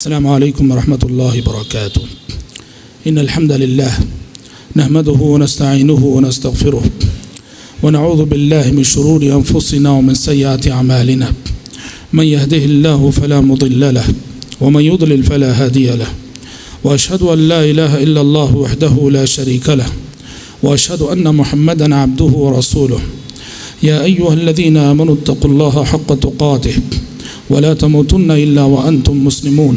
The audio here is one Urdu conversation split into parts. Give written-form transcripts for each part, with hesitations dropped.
السلام عليكم ورحمة الله وبركاته. إن الحمد لله نحمده ونستعينه ونستغفره ونعوذ بالله من شرور أنفسنا ومن سيئات أعمالنا. من يهده الله فلا مضل له ومن يضلل فلا هادي له. وأشهد أن لا إله إلا الله وحده لا شريك له وأشهد أن محمدا عبده ورسوله. يا أيها الذين آمنوا اتقوا الله حق تقاته ولا تموتن إلا وأنتم مسلمون.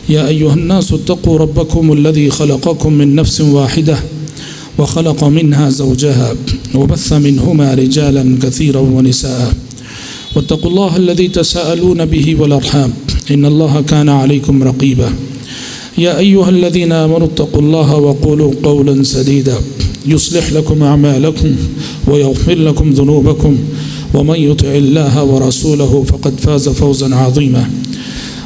يا أيها الناس اتقوا ربكم الذي خلقكم من نفس واحدة وخلق منها زوجها وبث منهما رجالا كثيرا ونساء. واتقوا الله الذي تساءلون به والأرحام إن الله كان عليكم رقيبا. يا أيها الذين آمنوا اتقوا الله وقولوا قولا سديدا يصلح لكم أعمالكم ويغفر لكم ذنوبكم ومن يطع الله ورسوله فقد فاز فوزا عظيما.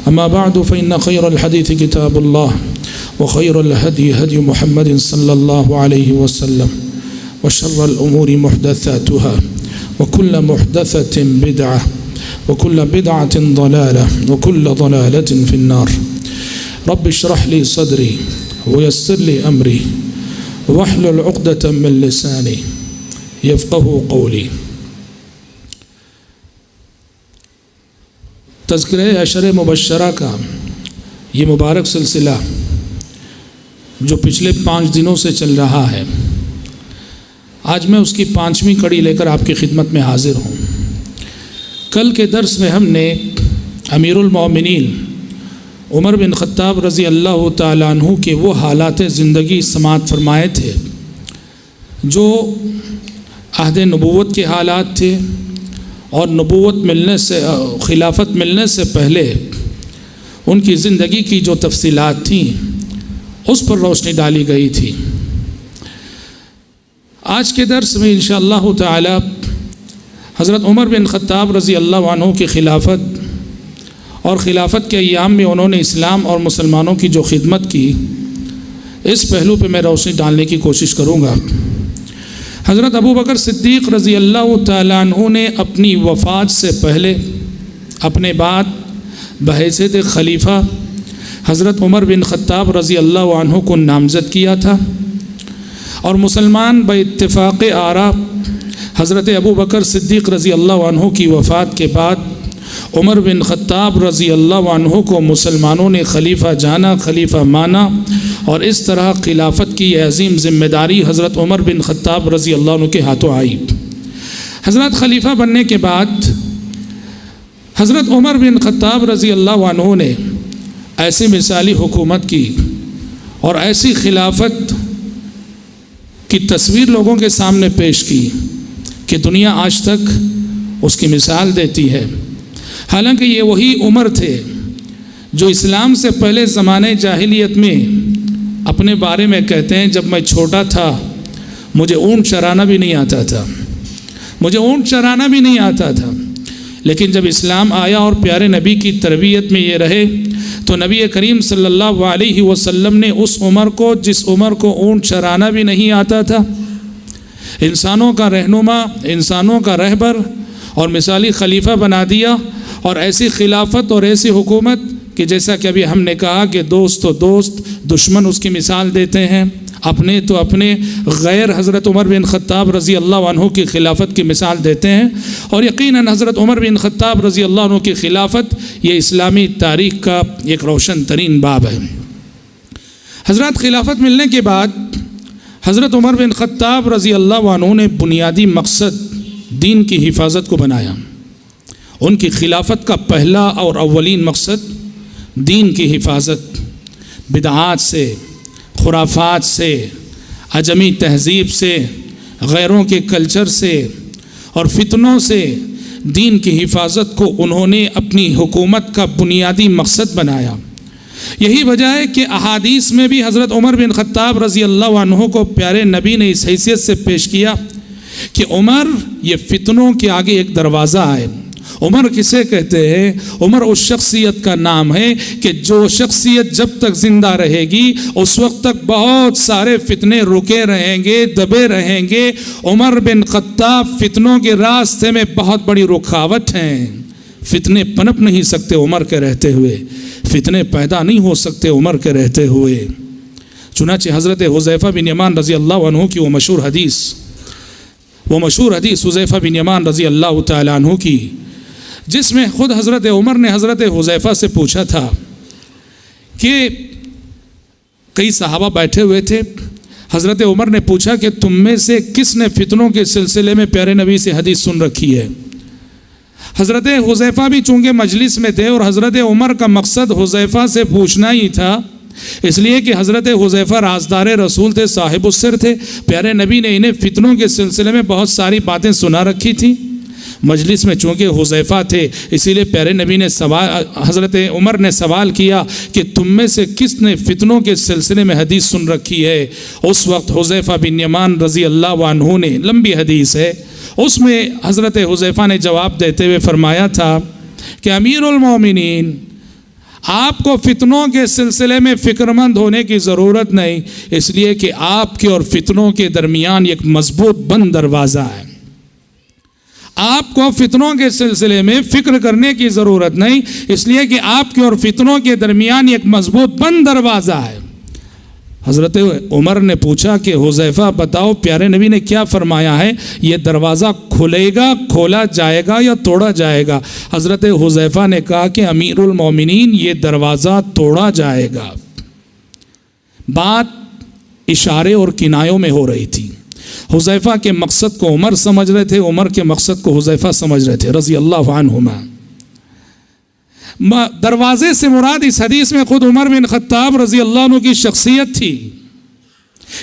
أما بعد فإن خير الحديث كتاب الله وخير الهدي هدي محمد صلى الله عليه وسلم وشر الأمور محدثاتها وكل محدثة بدعة وكل بدعة ضلالة وكل ضلالة في النار. رب اشرح لي صدري ويسر لي أمري واحلل عقدة من لساني يفقهوا قولي. تذکرہ عشر مبشرہ کا یہ مبارک سلسلہ جو پچھلے 5 دنوں سے چل رہا ہے، آج میں اس کی 5ویں کڑی لے کر آپ کی خدمت میں حاضر ہوں۔ کل کے درس میں ہم نے امیر المومنین عمر بن خطاب رضی اللہ تعالیٰ عنہ کے وہ حالات زندگی سماعت فرمائے تھے جو عہد نبوت کے حالات تھے اور نبوت ملنے سے خلافت ملنے سے پہلے ان کی زندگی کی جو تفصیلات تھیں اس پر روشنی ڈالی گئی تھی۔ آج کے درس میں انشاءاللہ تعالی حضرت عمر بن خطاب رضی اللہ عنہ کی خلافت اور خلافت کے ایام میں انہوں نے اسلام اور مسلمانوں کی جو خدمت کی، اس پہلو پہ میں روشنی ڈالنے کی کوشش کروں گا۔ حضرت ابو بکر صدیق رضی اللہ تعالیٰ عنہ نے اپنی وفات سے پہلے اپنے بعد بحیثیت خلیفہ حضرت عمر بن خطاب رضی اللہ عنہ کو نامزد کیا تھا، اور مسلمان بے اتفاق آراء حضرت ابو بکر صدیق رضی اللہ عنہ کی وفات کے بعد عمر بن خطاب رضی اللہ عنہ کو مسلمانوں نے خلیفہ جانا، خلیفہ مانا، اور اس طرح خلافت کی یہ عظیم ذمہ داری حضرت عمر بن خطاب رضی اللہ عنہ کے ہاتھوں آئی۔ حضرت خلیفہ بننے کے بعد حضرت عمر بن خطاب رضی اللہ عنہ نے ایسی مثالی حکومت کی اور ایسی خلافت کی تصویر لوگوں کے سامنے پیش کی کہ دنیا آج تک اس کی مثال دیتی ہے۔ حالانکہ یہ وہی عمر تھے جو اسلام سے پہلے زمانے جاہلیت میں اپنے بارے میں کہتے ہیں، جب میں چھوٹا تھا مجھے اونٹ چرانا بھی نہیں آتا تھا، لیکن جب اسلام آیا اور پیارے نبی کی تربیت میں یہ رہے تو نبی کریم صلی اللہ علیہ وسلم نے اس عمر کو، جس عمر کو اونٹ چرانا بھی نہیں آتا تھا، انسانوں کا رہنما، انسانوں کا رہبر اور مثالی خلیفہ بنا دیا، اور ایسی خلافت اور ایسی حکومت کہ جیسا کہ ابھی ہم نے کہا کہ دوست تو دوست، دشمن اس کی مثال دیتے ہیں، اپنے تو اپنے غیر حضرت عمر بن خطاب رضی اللہ عنہ کی خلافت کی مثال دیتے ہیں۔ اور یقیناً حضرت عمر بن خطاب رضی اللہ عنہ کی خلافت یہ اسلامی تاریخ کا ایک روشن ترین باب ہے۔ حضرت خلافت ملنے کے بعد حضرت عمر بن خطاب رضی اللہ عنہ نے بنیادی مقصد دین کی حفاظت کو بنایا۔ ان کی خلافت کا پہلا اور اولین مقصد دین کی حفاظت، بدعات سے، خرافات سے، عجمی تہذیب سے، غیروں کے کلچر سے اور فتنوں سے دین کی حفاظت کو انہوں نے اپنی حکومت کا بنیادی مقصد بنایا۔ یہی وجہ ہے کہ احادیث میں بھی حضرت عمر بن خطاب رضی اللہ عنہ کو پیارے نبی نے اس حیثیت سے پیش کیا کہ عمر یہ فتنوں کے آگے ایک دروازہ ہے۔ عمر کسے کہتے ہیں؟ عمر اس شخصیت کا نام ہے کہ جو شخصیت جب تک زندہ رہے گی اس وقت تک بہت سارے فتنے رکے رہیں گے، دبے رہیں گے۔ عمر بن خطاب فتنوں کے راستے میں بہت بڑی رکاوٹ ہیں، فتنے پنپ نہیں سکتے عمر کے رہتے ہوئے، فتنے پیدا نہیں ہو سکتے عمر کے رہتے ہوئے۔ چنانچہ حضرت حذیفہ بن یمان رضی اللہ عنہ کی وہ مشہور حدیث حذیفہ بن یمان رضی اللہ تعالیٰ عنہ کی، جس میں خود حضرت عمر نے حضرت حذیفہ سے پوچھا تھا کہ کئی صحابہ بیٹھے ہوئے تھے، حضرت عمر نے پوچھا کہ تم میں سے کس نے فتنوں کے سلسلے میں پیارے نبی سے حدیث سن رکھی ہے؟ حضرت حذیفہ بھی چونکہ مجلس میں تھے اور حضرت عمر کا مقصد حذیفہ سے پوچھنا ہی تھا، اس لیے کہ حضرت حذیفہ رازدار رسول تھے، صاحب السر تھے، پیارے نبی نے انہیں فتنوں کے سلسلے میں بہت ساری باتیں سنا رکھی تھیں۔ مجلس میں چونکہ حذیفہ تھے اسی لیے پیارے نبی نے حضرت عمر نے سوال کیا کہ تم میں سے کس نے فتنوں کے سلسلے میں حدیث سن رکھی ہے؟ اس وقت حذیفہ بن یمان رضی اللہ عنہ نے، لمبی حدیث ہے، اس میں حضرت حذیفہ نے جواب دیتے ہوئے فرمایا تھا کہ امیر المومنین، آپ کو فتنوں کے سلسلے میں فکر مند ہونے کی ضرورت نہیں، اس لیے کہ آپ کے اور فتنوں کے درمیان ایک مضبوط بند دروازہ ہے۔ آپ کو فتنوں کے سلسلے میں فکر کرنے کی ضرورت نہیں، اس لیے کہ آپ کے اور فتنوں کے درمیان ایک مضبوط بند دروازہ ہے۔ حضرت عمر نے پوچھا کہ حذیفہ بتاؤ پیارے نبی نے کیا فرمایا ہے، یہ دروازہ کھلے گا، کھولا جائے گا یا توڑا جائے گا؟ حضرت حذیفہ نے کہا کہ امیر المومنین یہ دروازہ توڑا جائے گا۔ بات اشارے اور کنایوں میں ہو رہی تھی۔ حذیفہ کے مقصد کو عمر سمجھ رہے تھے، عمر کے مقصد کو حذیفہ سمجھ رہے تھے رضی اللہ عنہما۔ دروازے سے مراد اس حدیث میں خود عمر بن خطاب رضی اللہ عنہ کی شخصیت تھی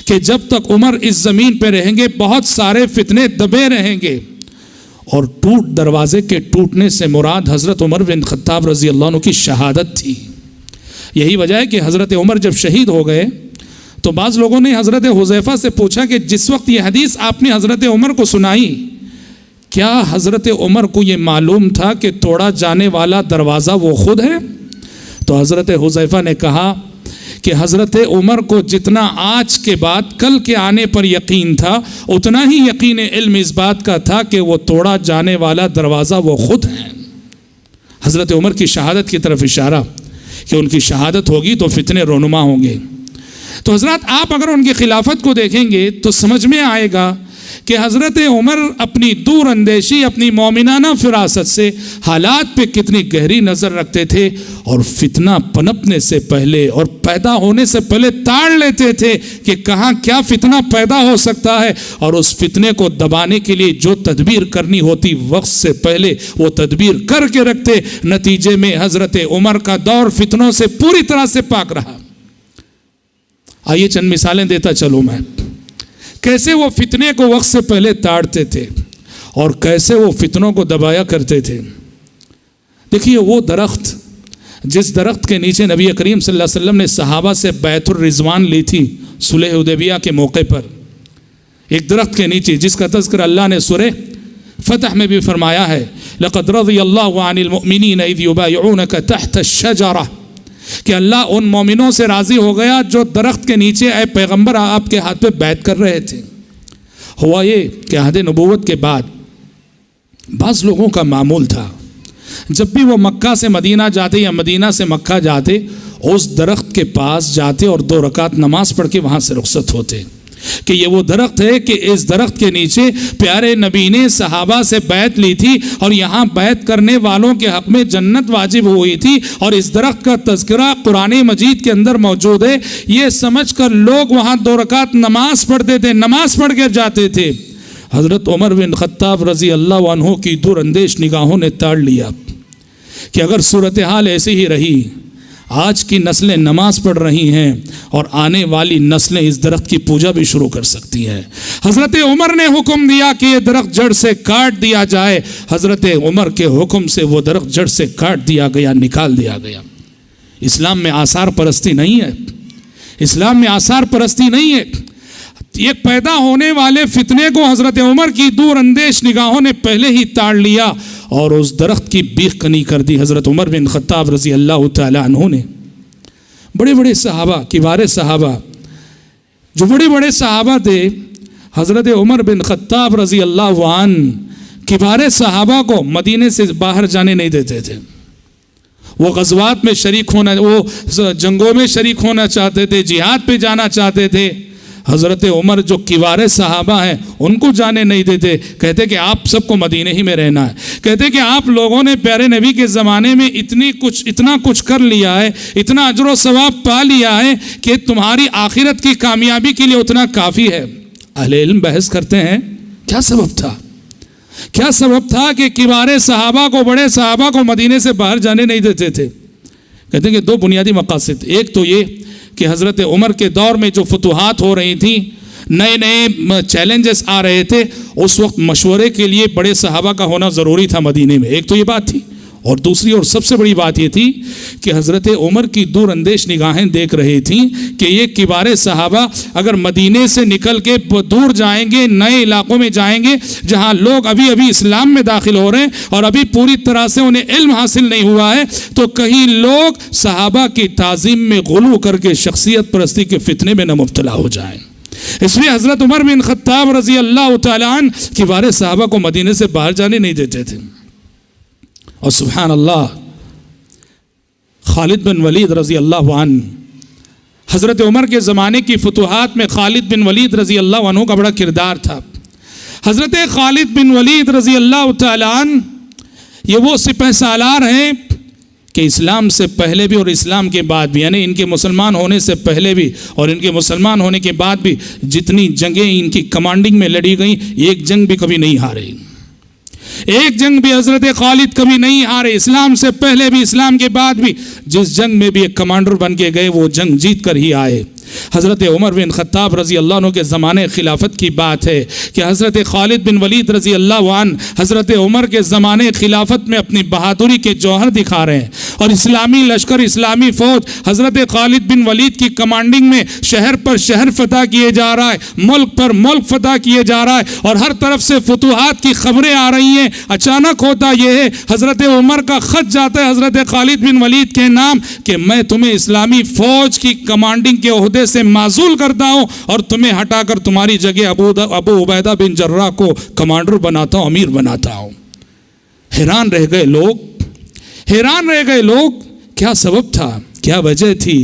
کہ جب تک عمر اس زمین پہ رہیں گے بہت سارے فتنے دبے رہیں گے، اور دروازے کے ٹوٹنے سے مراد حضرت عمر بن خطاب رضی اللہ عنہ کی شہادت تھی۔ یہی وجہ ہے کہ حضرت عمر جب شہید ہو گئے تو بعض لوگوں نے حضرت حذیفہ سے پوچھا کہ جس وقت یہ حدیث آپ نے حضرت عمر کو سنائی، کیا حضرت عمر کو یہ معلوم تھا کہ توڑا جانے والا دروازہ وہ خود ہے؟ تو حضرت حذیفہ نے کہا کہ حضرت عمر کو جتنا آج کے بعد کل کے آنے پر یقین تھا، اتنا ہی یقین علم اس بات کا تھا کہ وہ توڑا جانے والا دروازہ وہ خود ہے۔ حضرت عمر کی شہادت کی طرف اشارہ کہ ان کی شہادت ہوگی تو فتنے رونما ہوں گے۔ تو حضرات آپ اگر ان کی خلافت کو دیکھیں گے تو سمجھ میں آئے گا کہ حضرت عمر اپنی دور اندیشی، اپنی مومنانہ فراست سے حالات پہ کتنی گہری نظر رکھتے تھے، اور فتنہ پنپنے سے پہلے اور پیدا ہونے سے پہلے تاڑ لیتے تھے کہ کہاں کیا فتنہ پیدا ہو سکتا ہے، اور اس فتنے کو دبانے کے لیے جو تدبیر کرنی ہوتی وقت سے پہلے وہ تدبیر کر کے رکھتے۔ نتیجے میں حضرت عمر کا دور فتنوں سے پوری طرح سے پاک رہا۔ آئیے چند مثالیں دیتا چلوں میں، کیسے وہ فتنے کو وقت سے پہلے تاڑتے تھے اور کیسے وہ فتنوں کو دبایا کرتے تھے۔ دیکھیے وہ درخت، جس درخت کے نیچے نبی کریم صلی اللہ علیہ وسلم نے صحابہ سے بیعت الرضوان لی تھی صلح حدیبیہ کے موقع پر، ایک درخت کے نیچے جس کا تذکرہ اللہ نے سورہ فتح میں بھی فرمایا ہے، لَقَدْ رَضِيَ اللَّهُ عَنِ الْمُؤْمِنِينَ إِذْ يُبَايِعُونَكَ تَحْتَ الشَّجَرَةِ، کہ اللہ ان مومنوں سے راضی ہو گیا جو درخت کے نیچے اے پیغمبر آپ کے ہاتھ پہ بیعت کر رہے تھے۔ ہوا یہ کہ عہد نبوت کے بعد بعض لوگوں کا معمول تھا، جب بھی وہ مکہ سے مدینہ جاتے یا مدینہ سے مکہ جاتے، اس درخت کے پاس جاتے اور 2 رکعت نماز پڑھ کے وہاں سے رخصت ہوتے، کہ یہ وہ درخت ہے کہ اس درخت کے نیچے پیارے نبی نے صحابہ سے بیعت لی تھی، اور یہاں بیعت کرنے والوں کے حق میں جنت واجب ہوئی تھی، اور اس درخت کا تذکرہ قرآن مجید کے اندر موجود ہے۔ یہ سمجھ کر لوگ وہاں 2 رکعت نماز پڑھتے تھے، نماز پڑھ کے جاتے تھے۔ حضرت عمر بن خطاب رضی اللہ عنہ کی دور اندیش نگاہوں نے تاڑ لیا کہ اگر صورتحال ایسی ہی رہی، آج کی نسلیں نماز پڑھ رہی ہیں اور آنے والی نسلیں اس درخت کی پوجا بھی شروع کر سکتی ہیں۔ حضرت عمر نے حکم دیا کہ یہ درخت جڑ سے کاٹ دیا جائے۔ حضرت عمر کے حکم سے وہ درخت جڑ سے کاٹ دیا گیا، نکال دیا گیا۔ اسلام میں آثار پرستی نہیں ہے، اسلام میں آثار پرستی نہیں ہے۔ یہ پیدا ہونے والے فتنے کو حضرت عمر کی دور اندیش نگاہوں نے پہلے ہی تاڑ لیا اور اس درخت کی بیخ کنی کر دی۔ حضرت عمر بن خطاب رضی اللہ تعالی عنہ نے بڑے بڑے صحابہ، کبار صحابہ، جو بڑے بڑے صحابہ تھے، حضرت عمر بن خطاب رضی اللہ عنہ کبار صحابہ کو مدینے سے باہر جانے نہیں دیتے تھے۔ وہ غزوات میں شریک ہونا، وہ جنگوں میں شریک ہونا چاہتے تھے، جہاد پہ جانا چاہتے تھے۔ حضرت عمر جو کبار صحابہ ہیں ان کو جانے نہیں دیتے، کہتے کہ آپ سب کو مدینے ہی میں رہنا ہے، کہتے کہ آپ لوگوں نے پیارے نبی کے زمانے میں اتنا کچھ کر لیا ہے، اتنا اجر و ثواب پا لیا ہے کہ تمہاری آخرت کی کامیابی کے لیے اتنا کافی ہے۔ اہل علم بحث کرتے ہیں کیا سبب تھا، کیا سبب تھا کہ کبار صحابہ کو، بڑے صحابہ کو مدینے سے باہر جانے نہیں دیتے تھے؟ کہتے ہیں کہ دو بنیادی مقاصد، ایک تو یہ کہ حضرت عمر کے دور میں جو فتوحات ہو رہی تھیں، نئے نئے چیلنجز آ رہے تھے، اس وقت مشورے کے لیے بڑے صحابہ کا ہونا ضروری تھا مدینے میں، ایک تو یہ بات تھی۔ اور دوسری اور سب سے بڑی بات یہ تھی کہ حضرت عمر کی دور اندیش نگاہیں دیکھ رہی تھیں کہ یہ کبار صحابہ اگر مدینے سے نکل کے دور جائیں گے، نئے علاقوں میں جائیں گے جہاں لوگ ابھی اسلام میں داخل ہو رہے ہیں اور ابھی پوری طرح سے انہیں علم حاصل نہیں ہوا ہے، تو کہیں لوگ صحابہ کی تعظیم میں غلو کر کے شخصیت پرستی کے فتنے میں نہ مبتلا ہو جائیں۔ اس لیے حضرت عمر بن خطاب رضی اللہ تعالیٰ عنہ کبار صحابہ کو مدینے سے باہر جانے نہیں دیتے تھے۔ اور سبحان اللہ، خالد بن ولید رضی اللہ عنہ، حضرت عمر کے زمانے کی فتوحات میں خالد بن ولید رضی اللہ عنہ کا بڑا کردار تھا۔ حضرت خالد بن ولید رضی اللہ تعالیٰ عنہ یہ وہ سپہ سالار ہیں کہ اسلام سے پہلے بھی اور اسلام کے بعد بھی، یعنی ان کے مسلمان ہونے سے پہلے بھی اور ان کے مسلمان ہونے کے بعد بھی جتنی جنگیں ان کی کمانڈنگ میں لڑی گئیں، ایک جنگ بھی کبھی نہیں ہارے، ایک جنگ بھی حضرت خالد کبھی نہیں ہارے، اسلام سے پہلے بھی اسلام کے بعد بھی جس جنگ میں بھی ایک کمانڈر بن کے گئے وہ جنگ جیت کر ہی آئے۔ حضرت عمر بن خطاب رضی اللہ عنہ کے زمانے خلافت کی بات ہے کہ حضرت خالد بن ولید رضی اللہ عنہ حضرت عمر کے زمانے خلافت میں اپنی بہادری کے جوہر دکھا رہے ہیں، اور اسلامی لشکر، اسلامی فوج حضرت خالد بن ولید کی کمانڈنگ میں شہر پر شہر فتح کیے جا رہا ہے، ملک پر ملک فتح کیے جا رہا ہے، اور ہر طرف سے فتوحات کی خبریں آ رہی ہیں۔ اچانک ہوتا یہ ہے حضرت عمر کا خط جاتا ہے حضرت خالد بن ولید کے نام کہ میں تمہیں اسلامی فوج کی کمانڈنگ کے عہدے سے معزول کرتا ہوں اور تمہیں ہٹا کر تمہاری جگہ ابو عبیدہ بن جراح کو کمانڈر بناتا ہوں، امیر بناتا ہوں۔ حیران رہ گئے لوگ، کیا سبب تھا، کیا وجہ تھی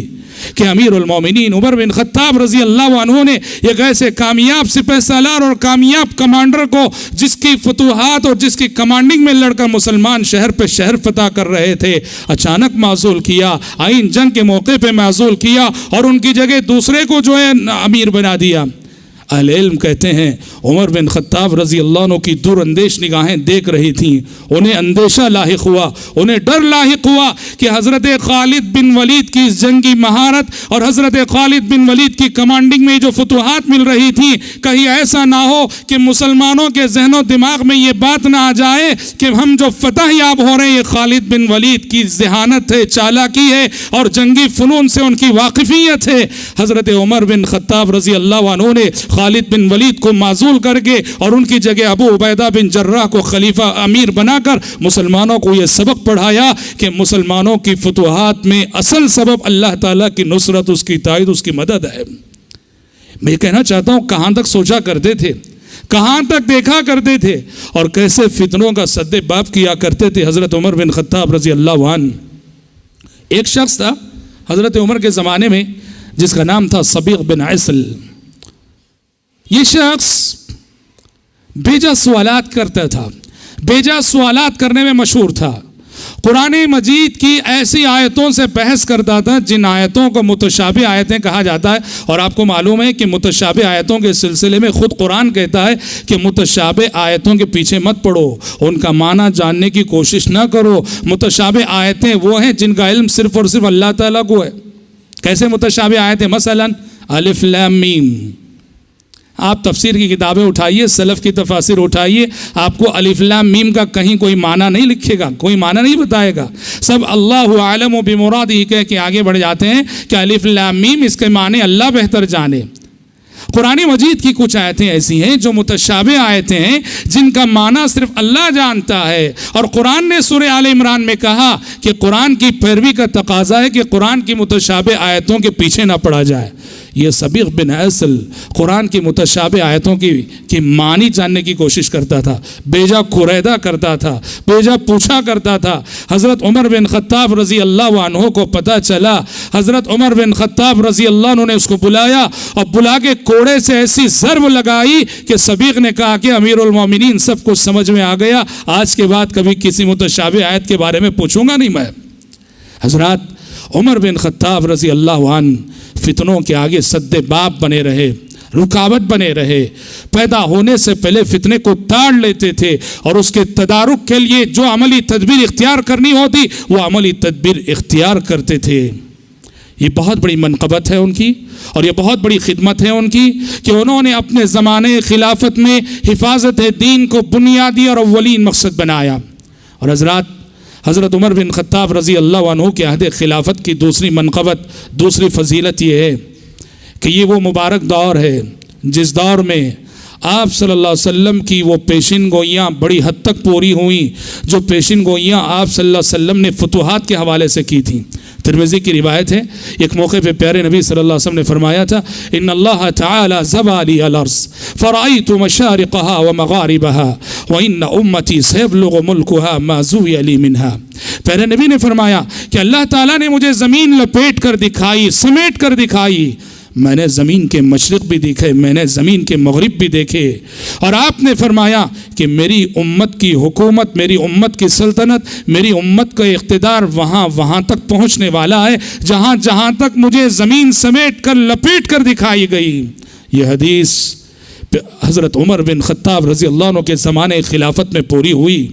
کہ امیر المومنین عمر بن خطاب رضی اللہ عنہ نے ایک ایسے کامیاب سپہ سالار اور کامیاب کمانڈر کو، جس کی فتوحات اور جس کی کمانڈنگ میں لڑ کر مسلمان شہر پہ شہر فتح کر رہے تھے، اچانک معزول کیا، آئین جنگ کے موقع پہ معزول کیا اور ان کی جگہ دوسرے کو جو ہے امیر بنا دیا؟ اہل علم کہتے ہیں عمر بن خطاب رضی اللہ عنہ کی دور اندیش نگاہیں دیکھ رہی تھیں، انہیں اندیشہ لاحق ہوا، انہیں ڈر لاحق ہوا کہ حضرت خالد بن ولید کی اس جنگی مہارت اور حضرت خالد بن ولید کی کمانڈنگ میں جو فتوحات مل رہی تھیں، کہیں ایسا نہ ہو کہ مسلمانوں کے ذہن و دماغ میں یہ بات نہ آ جائے کہ ہم جو فتح یاب ہو رہے ہیں یہ خالد بن ولید کی ذہانت ہے، چالاکی ہے اور جنگی فنون سے ان کی واقفیت ہے۔ حضرت عمر بن خطاب رضی اللہ عنہ نے خالد بن ولید کو معزول کر کے اور ان کی جگہ ابو عبیدہ بن جراح کو خلیفہ امیر بنا کر مسلمانوں کو یہ سبق پڑھایا کہ مسلمانوں کی فتوحات میں اصل سبب اللہ تعالیٰ کی نصرت، اس کی تائید، اس کی مدد ہے۔ میں یہ کہنا چاہتا ہوں کہاں تک سوچا کرتے تھے، کہاں تک دیکھا کرتے تھے اور کیسے فتنوں کا سد باب کیا کرتے تھے حضرت عمر بن خطاب رضی اللہ عنہ۔ ایک شخص تھا حضرت عمر کے زمانے میں جس کا نام تھا صبیغ بن عسل۔ یہ شخص بیجا سوالات کرتا تھا، بیجا سوالات کرنے میں مشہور تھا، قرآن مجید کی ایسی آیتوں سے بحث کرتا تھا جن آیتوں کو متشابہ آیتیں کہا جاتا ہے، اور آپ کو معلوم ہے کہ متشابہ آیتوں کے سلسلے میں خود قرآن کہتا ہے کہ متشابہ آیتوں کے پیچھے مت پڑو، ان کا معنی جاننے کی کوشش نہ کرو۔ متشابہ آیتیں وہ ہیں جن کا علم صرف اور صرف اللہ تعالیٰ کو ہے۔ کیسے متشابہ آیتیں؟ مثلا الف لام میم، آپ تفسیر کی کتابیں اٹھائیے، سلف کی تفاسیر اٹھائیے، آپ کو الف لام میم کا کہیں کوئی معنی نہیں لکھے گا، کوئی معنی نہیں بتائے گا، سب اللہ عالم و بمراد ہی کہہ کے آگے بڑھ جاتے ہیں کہ الف لام میم اس کے معنی اللہ بہتر جانے۔ قرآن مجید کی کچھ آیتیں ایسی ہیں جو متشابہ آیتیں ہیں جن کا معنی صرف اللہ جانتا ہے، اور قرآن نے سورہ آل عمران میں کہا کہ قرآن کی پیروی کا تقاضا ہے کہ قرآن کی متشابہ آیتوں کے پیچھے نہ پڑا جائے۔ یہ سبیغ بن اصل قرآن کی متشابہ آیتوں کی معنی جاننے کی کوشش کرتا تھا، بیجا قریدہ کرتا تھا، بیجا پوچھا کرتا تھا۔ حضرت عمر بن خطاب رضی اللہ عنہ کو پتہ چلا، حضرت عمر بن خطاب رضی اللہ عنہ نے اس کو بلایا اور بلا کے کوڑے سے ایسی ضرب لگائی کہ سبیغ نے کہا کہ امیر المومنین سب کچھ سمجھ میں آ گیا، آج کے بعد کبھی کسی متشابہ آیت کے بارے میں پوچھوں گا نہیں میں۔ حضرات عمر بن خطاب رضی اللہ عنہ فتنوں کے آگے سد باب بنے رہے، رکاوٹ بنے رہے، پیدا ہونے سے پہلے فتنے کو تاڑ لیتے تھے اور اس کے تدارک کے لیے جو عملی تدبیر اختیار کرنی ہوتی وہ عملی تدبیر اختیار کرتے تھے۔ یہ بہت بڑی منقبت ہے ان کی اور یہ بہت بڑی خدمت ہے ان کی کہ انہوں نے اپنے زمانے خلافت میں حفاظت دین کو بنیادی اور اولین مقصد بنایا۔ اور حضرت عمر بن خطاب رضی اللہ عنہ کے عہد خلافت کی دوسری منقبت، دوسری فضیلت یہ ہے کہ یہ وہ مبارک دور ہے جس دور میں آپ صلی اللہ علیہ وسلم کی وہ پیشن گوئیاں بڑی حد تک پوری ہوئیں، جو پیشن گوئیاں آپ صلی اللہ علیہ وسلم نے فتوحات کے حوالے سے کی تھیں۔ ترمذی کی روایت ہے، ایک موقع پہ پیارے نبی صلی اللہ علیہ وسلم نے فرمایا تھا، ان اللہ تعالی زبا لی الارض فرأیت مشارقها ومغاربها وان امتی سیبلغ ملکها ما زوی لی منها۔ پیارے نبی نے فرمایا کہ اللہ تعالیٰ نے مجھے زمین لپیٹ کر دکھائی، سمیٹ کر دکھائی، میں نے زمین کے مشرق بھی دیکھے، میں نے زمین کے مغرب بھی دیکھے، اور آپ نے فرمایا کہ میری امت کی حکومت، میری امت کی سلطنت، میری امت کا اقتدار وہاں تک پہنچنے والا ہے جہاں تک مجھے زمین سمیٹ کر لپیٹ کر دکھائی گئی۔ یہ حدیث حضرت عمر بن خطاب رضی اللہ عنہ کے زمانے خلافت میں پوری ہوئی۔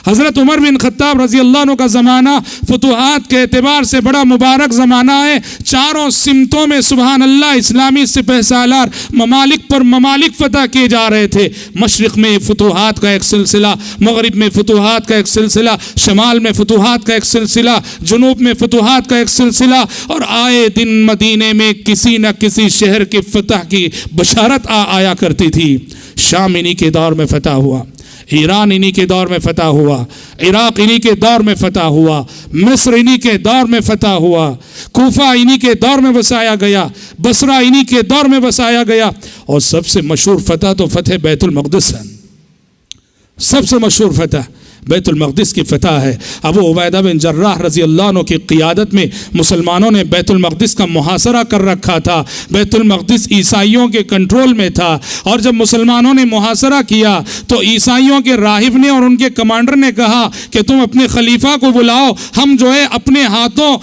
حضرت عمر بن خطاب رضی اللہ عنہ کا زمانہ فتوحات کے اعتبار سے بڑا مبارک زمانہ ہے۔ چاروں سمتوں میں سبحان اللہ اسلامی سپہ سالار ممالک پر ممالک فتح کیے جا رہے تھے۔ مشرق میں فتوحات کا ایک سلسلہ، مغرب میں فتوحات کا ایک سلسلہ، شمال میں فتوحات کا ایک سلسلہ، جنوب میں فتوحات کا ایک سلسلہ، اور آئے دن مدینے میں کسی نہ کسی شہر کی فتح کی بشارت آیا کرتی تھی۔ شام انہی کے دور میں فتح ہوا، ایران انہی کے دور میں فتح ہوا، عراق انہی کے دور میں فتح ہوا، مصر انہی کے دور میں فتح ہوا، کوفہ انہی کے دور میں بسایا گیا، بصرہ انہی کے دور میں بسایا گیا، اور سب سے مشہور فتح تو فتح بیت المقدس ہے۔ سب سے مشہور فتح بیت المقدس کی فتح ہے۔ ابو عبیدہ بن جراح رضی اللہ عنہ کی قیادت میں مسلمانوں نے بیت المقدس کا محاصرہ کر رکھا تھا۔ بیت المقدس عیسائیوں کے کنٹرول میں تھا، اور جب مسلمانوں نے محاصرہ کیا تو عیسائیوں کے راہب نے اور ان کے کمانڈر نے کہا کہ تم اپنے خلیفہ کو بلاؤ، ہم جو ہے اپنے ہاتھوں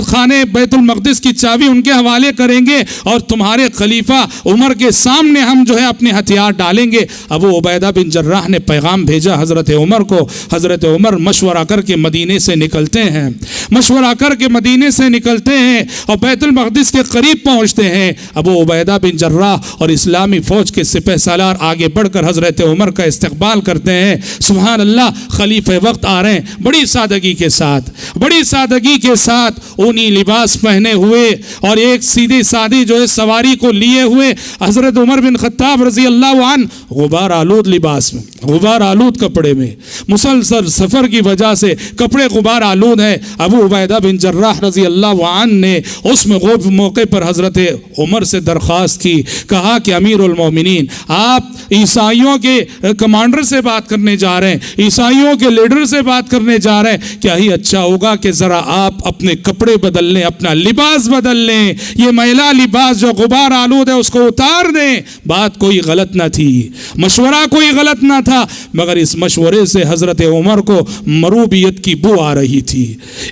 خانے بیت المقدس کی چابی ان کے حوالے کریں گے اور تمہارے خلیفہ عمر کے سامنے ہم جو ہے اپنے ہتھیار ڈالیں گے۔ ابو عبیدہ بن جراح نے پیغام بھیجا حضرت عمر کو۔ حضرت عمر مشورہ کر کے مدینے سے نکلتے ہیں، مشورہ کر کے مدینے سے نکلتے ہیں اور بیت المقدس کے قریب پہنچتے ہیں۔ ابو عبیدہ بن جراح اور اسلامی فوج کے سپہ سالار آگے بڑھ کر حضرت عمر کا استقبال کرتے ہیں۔ سبحان اللہ، خلیفہ وقت آ رہے ہیں بڑی سادگی کے ساتھ، بڑی سادگی کے ساتھ اونی لباس پہنے ہوئے اور ایک سیدھی سادی جو ہے سواری کو لیے ہوئے حضرت عمر بن خطاب رضی اللہ عنہ غبار آلود لباس میں، غبار آلود کپڑے میں، مسلسل سفر کی وجہ سے کپڑے غبار آلود ہیں۔ ابو عبیدہ بن جراح رضی اللہ عنہ نے اس موقع پر حضرت عمر سے درخواست کی، کہا کہ امیر المومنین آپ عیسائیوں کے کمانڈر سے بات کرنے جا رہے ہیں، عیسائیوں کے لیڈر سے بات کرنے جا رہے ہیں، کیا ہی اچھا ہوگا کہ ذرا آپ اپنے کپڑے بدل لیں، اپنا لباس بدل لیں، یہ میلا لباس جو غبار آلود ہے اس کو اتار دیں۔ بات کوئی غلط نہ تھی، مشورہ کوئی غلط نہ تھا، مگر اس مشورے سے حضرت عمر کو مروبیت کی بو آ رہی تھی،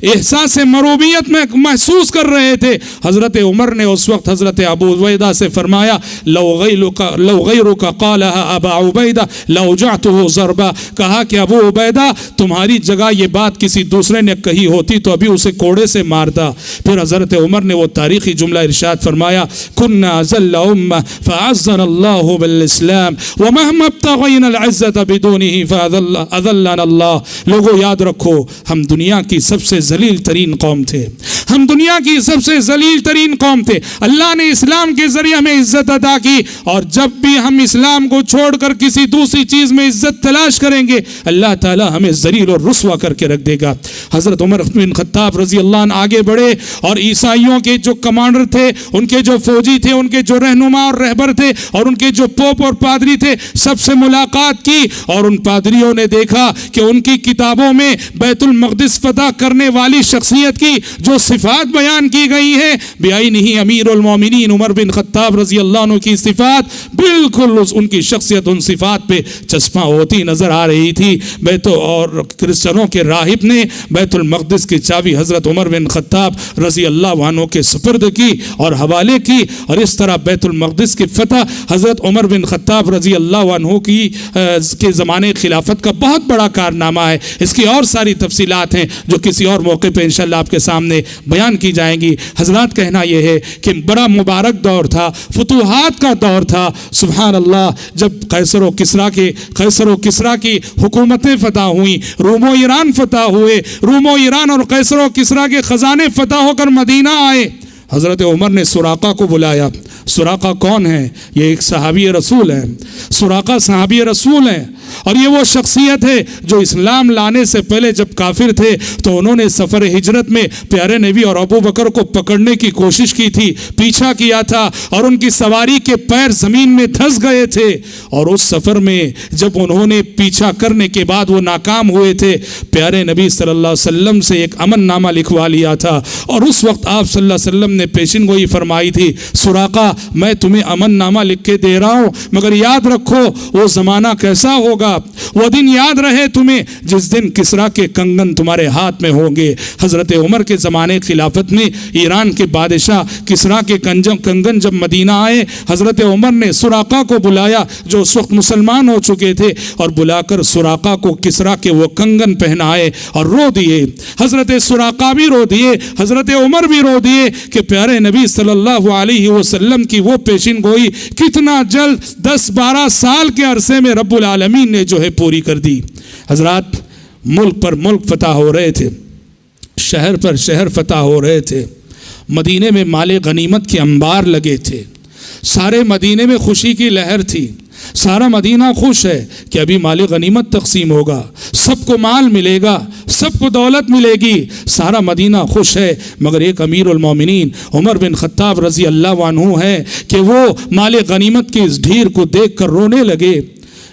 احساس مروبیت میں محسوس کر رہے تھے۔ حضرت عمر نے اس وقت حضرت ابو عبیدہ سے فرمایا لو غیرک قالها ابا عبیدہ لوجعته ضربا، کہا کہ ابو عبیدہ تمہاری جگہ یہ بات کسی دوسرے نے کہی ہوتی تو ابھی اسے کوڑے سے مارتا۔ پھر حضرت عمر نے وہ تاریخی جملہ ارشاد فرمایا كنا ذل امہ فعزنا اللہ بالاسلام ومهما ابتغینا العزة بدونه فاذلنا سبحان اللہ. لوگوں یاد رکھو ہم دنیا کی سب سے ذلیل ترین قوم تھے, ہم دنیا کی سب سے ذلیل ترین قوم تھے. اللہ نے اسلام کے ذریعے ہمیں عزت عطا کی, اور جب بھی ہم اسلام کو چھوڑ کر کسی دوسری چیز میں عزت تلاش کریں گے اللہ تعالی ہمیں ذلیل اور رسوا کر کے رکھ دے گا. حضرت عمر بن خطاب رضی اللہ عنہ آگے بڑھے اور عیسائیوں کے جو کمانڈر تھے, ان کے جو فوجی تھے, ان کے جو رہنما اور رہبر تھے, اور ان کے جو پوپ اور پادری تھے, سب سے ملاقات کی. اور ان پادریوں نے دیکھا کہ ان کی کتابوں میں بیت المقدس فتح کرنے والی شخصیت کی جو صفات بیان کی گئی ہیں بعینہ امیر المومنین عمر بن خطاب رضی اللہ عنہ کی صفات بالکل ان کی شخصیت ان صفات پہ چسپاں ہوتی نظر آ رہی تھی. اور کرسچنوں کے راہب نے بیت المقدس کی چابی حضرت عمر بن خطاب رضی اللہ عنہ کے سپرد کی اور حوالے کی, اور اس طرح بیت المقدس کی فتح حضرت عمر بن خطاب رضی اللہ عنہ کی کے زمانے خلافت کا بہت بڑا کارنامہ ہے. اس کی اور ساری تفصیلات ہیں جو کسی اور موقع پہ انشاءاللہ آپ کے سامنے بیان کی جائیں گی. حضرات کہنا یہ ہے کہ بڑا مبارک دور تھا, فتوحات کا دور تھا. سبحان اللہ, جب قیصر و کسریٰ کی حکومتیں فتح ہوئیں, روم و ایران فتح ہوئے, روم و ایران اور قیصر و کسریٰ کے خزانے فتح ہو کر مدینہ آئے, حضرت عمر نے سراقہ کو بلایا. سراقہ کون ہے؟ یہ ایک صحابی رسول ہے. سراقہ صحابی رسول ہے, اور یہ وہ شخصیت ہے جو اسلام لانے سے پہلے جب کافر تھے تو انہوں نے سفر ہجرت میں پیارے نبی اور ابو بکر کو پکڑنے کی کوشش کی تھی, پیچھا کیا تھا, اور ان کی سواری کے پیر زمین میں دھس گئے تھے. اور اس سفر میں جب انہوں نے پیچھا کرنے کے بعد وہ ناکام ہوئے تھے, پیارے نبی صلی اللہ علیہ وسلم سے ایک امن نامہ لکھوا لیا تھا, اور اس وقت آپ صلی اللہ علیہ وسلم نے پیشن گوئی فرمائی تھی, سراقہ میں تمہیں امن نامہ لکھ کے دے رہا ہوں, مگر یاد رکھو وہ زمانہ کیسا ہوگا, وہ دن یاد رہے تمہیں جس دن کسریٰ کے کنگن تمہارے ہاتھ میں ہوں گے. حضرت عمر کے زمانے خلافت میں ایران کے بادشاہ کسریٰ کے کنگن جب مدینہ آئے, حضرت عمر نے سراقہ کو بلایا جو اس وقت مسلمان ہو چکے تھے, اور بلا کر سراقہ کو کسریٰ کے وہ کنگن پہنائے اور رو دیے. حضرت سراقہ بھی رو دیے, حضرت عمر بھی رو دیے کہ پیارے نبی صلی اللہ علیہ وسلم کی وہ پیشن گوئی کتنا جلد 10-12 سال کے عرصے میں رب العالمین نے جو ہے پوری کر دی. حضرات ملک پر ملک فتح ہو رہے تھے, شہر پر شہر فتح ہو رہے تھے, مدینے میں مال غنیمت کے انبار لگے تھے, سارے مدینے میں خوشی کی لہر تھی, سارا مدینہ خوش ہے کہ ابھی مال غنیمت تقسیم ہوگا, سب کو مال ملے گا, سب کو دولت ملے گی, سارا مدینہ خوش ہے. مگر ایک امیر المومنین عمر بن خطاب رضی اللہ عنہ ہے کہ وہ مال غنیمت کی اس ڈھیر کو دیکھ کر رونے لگے.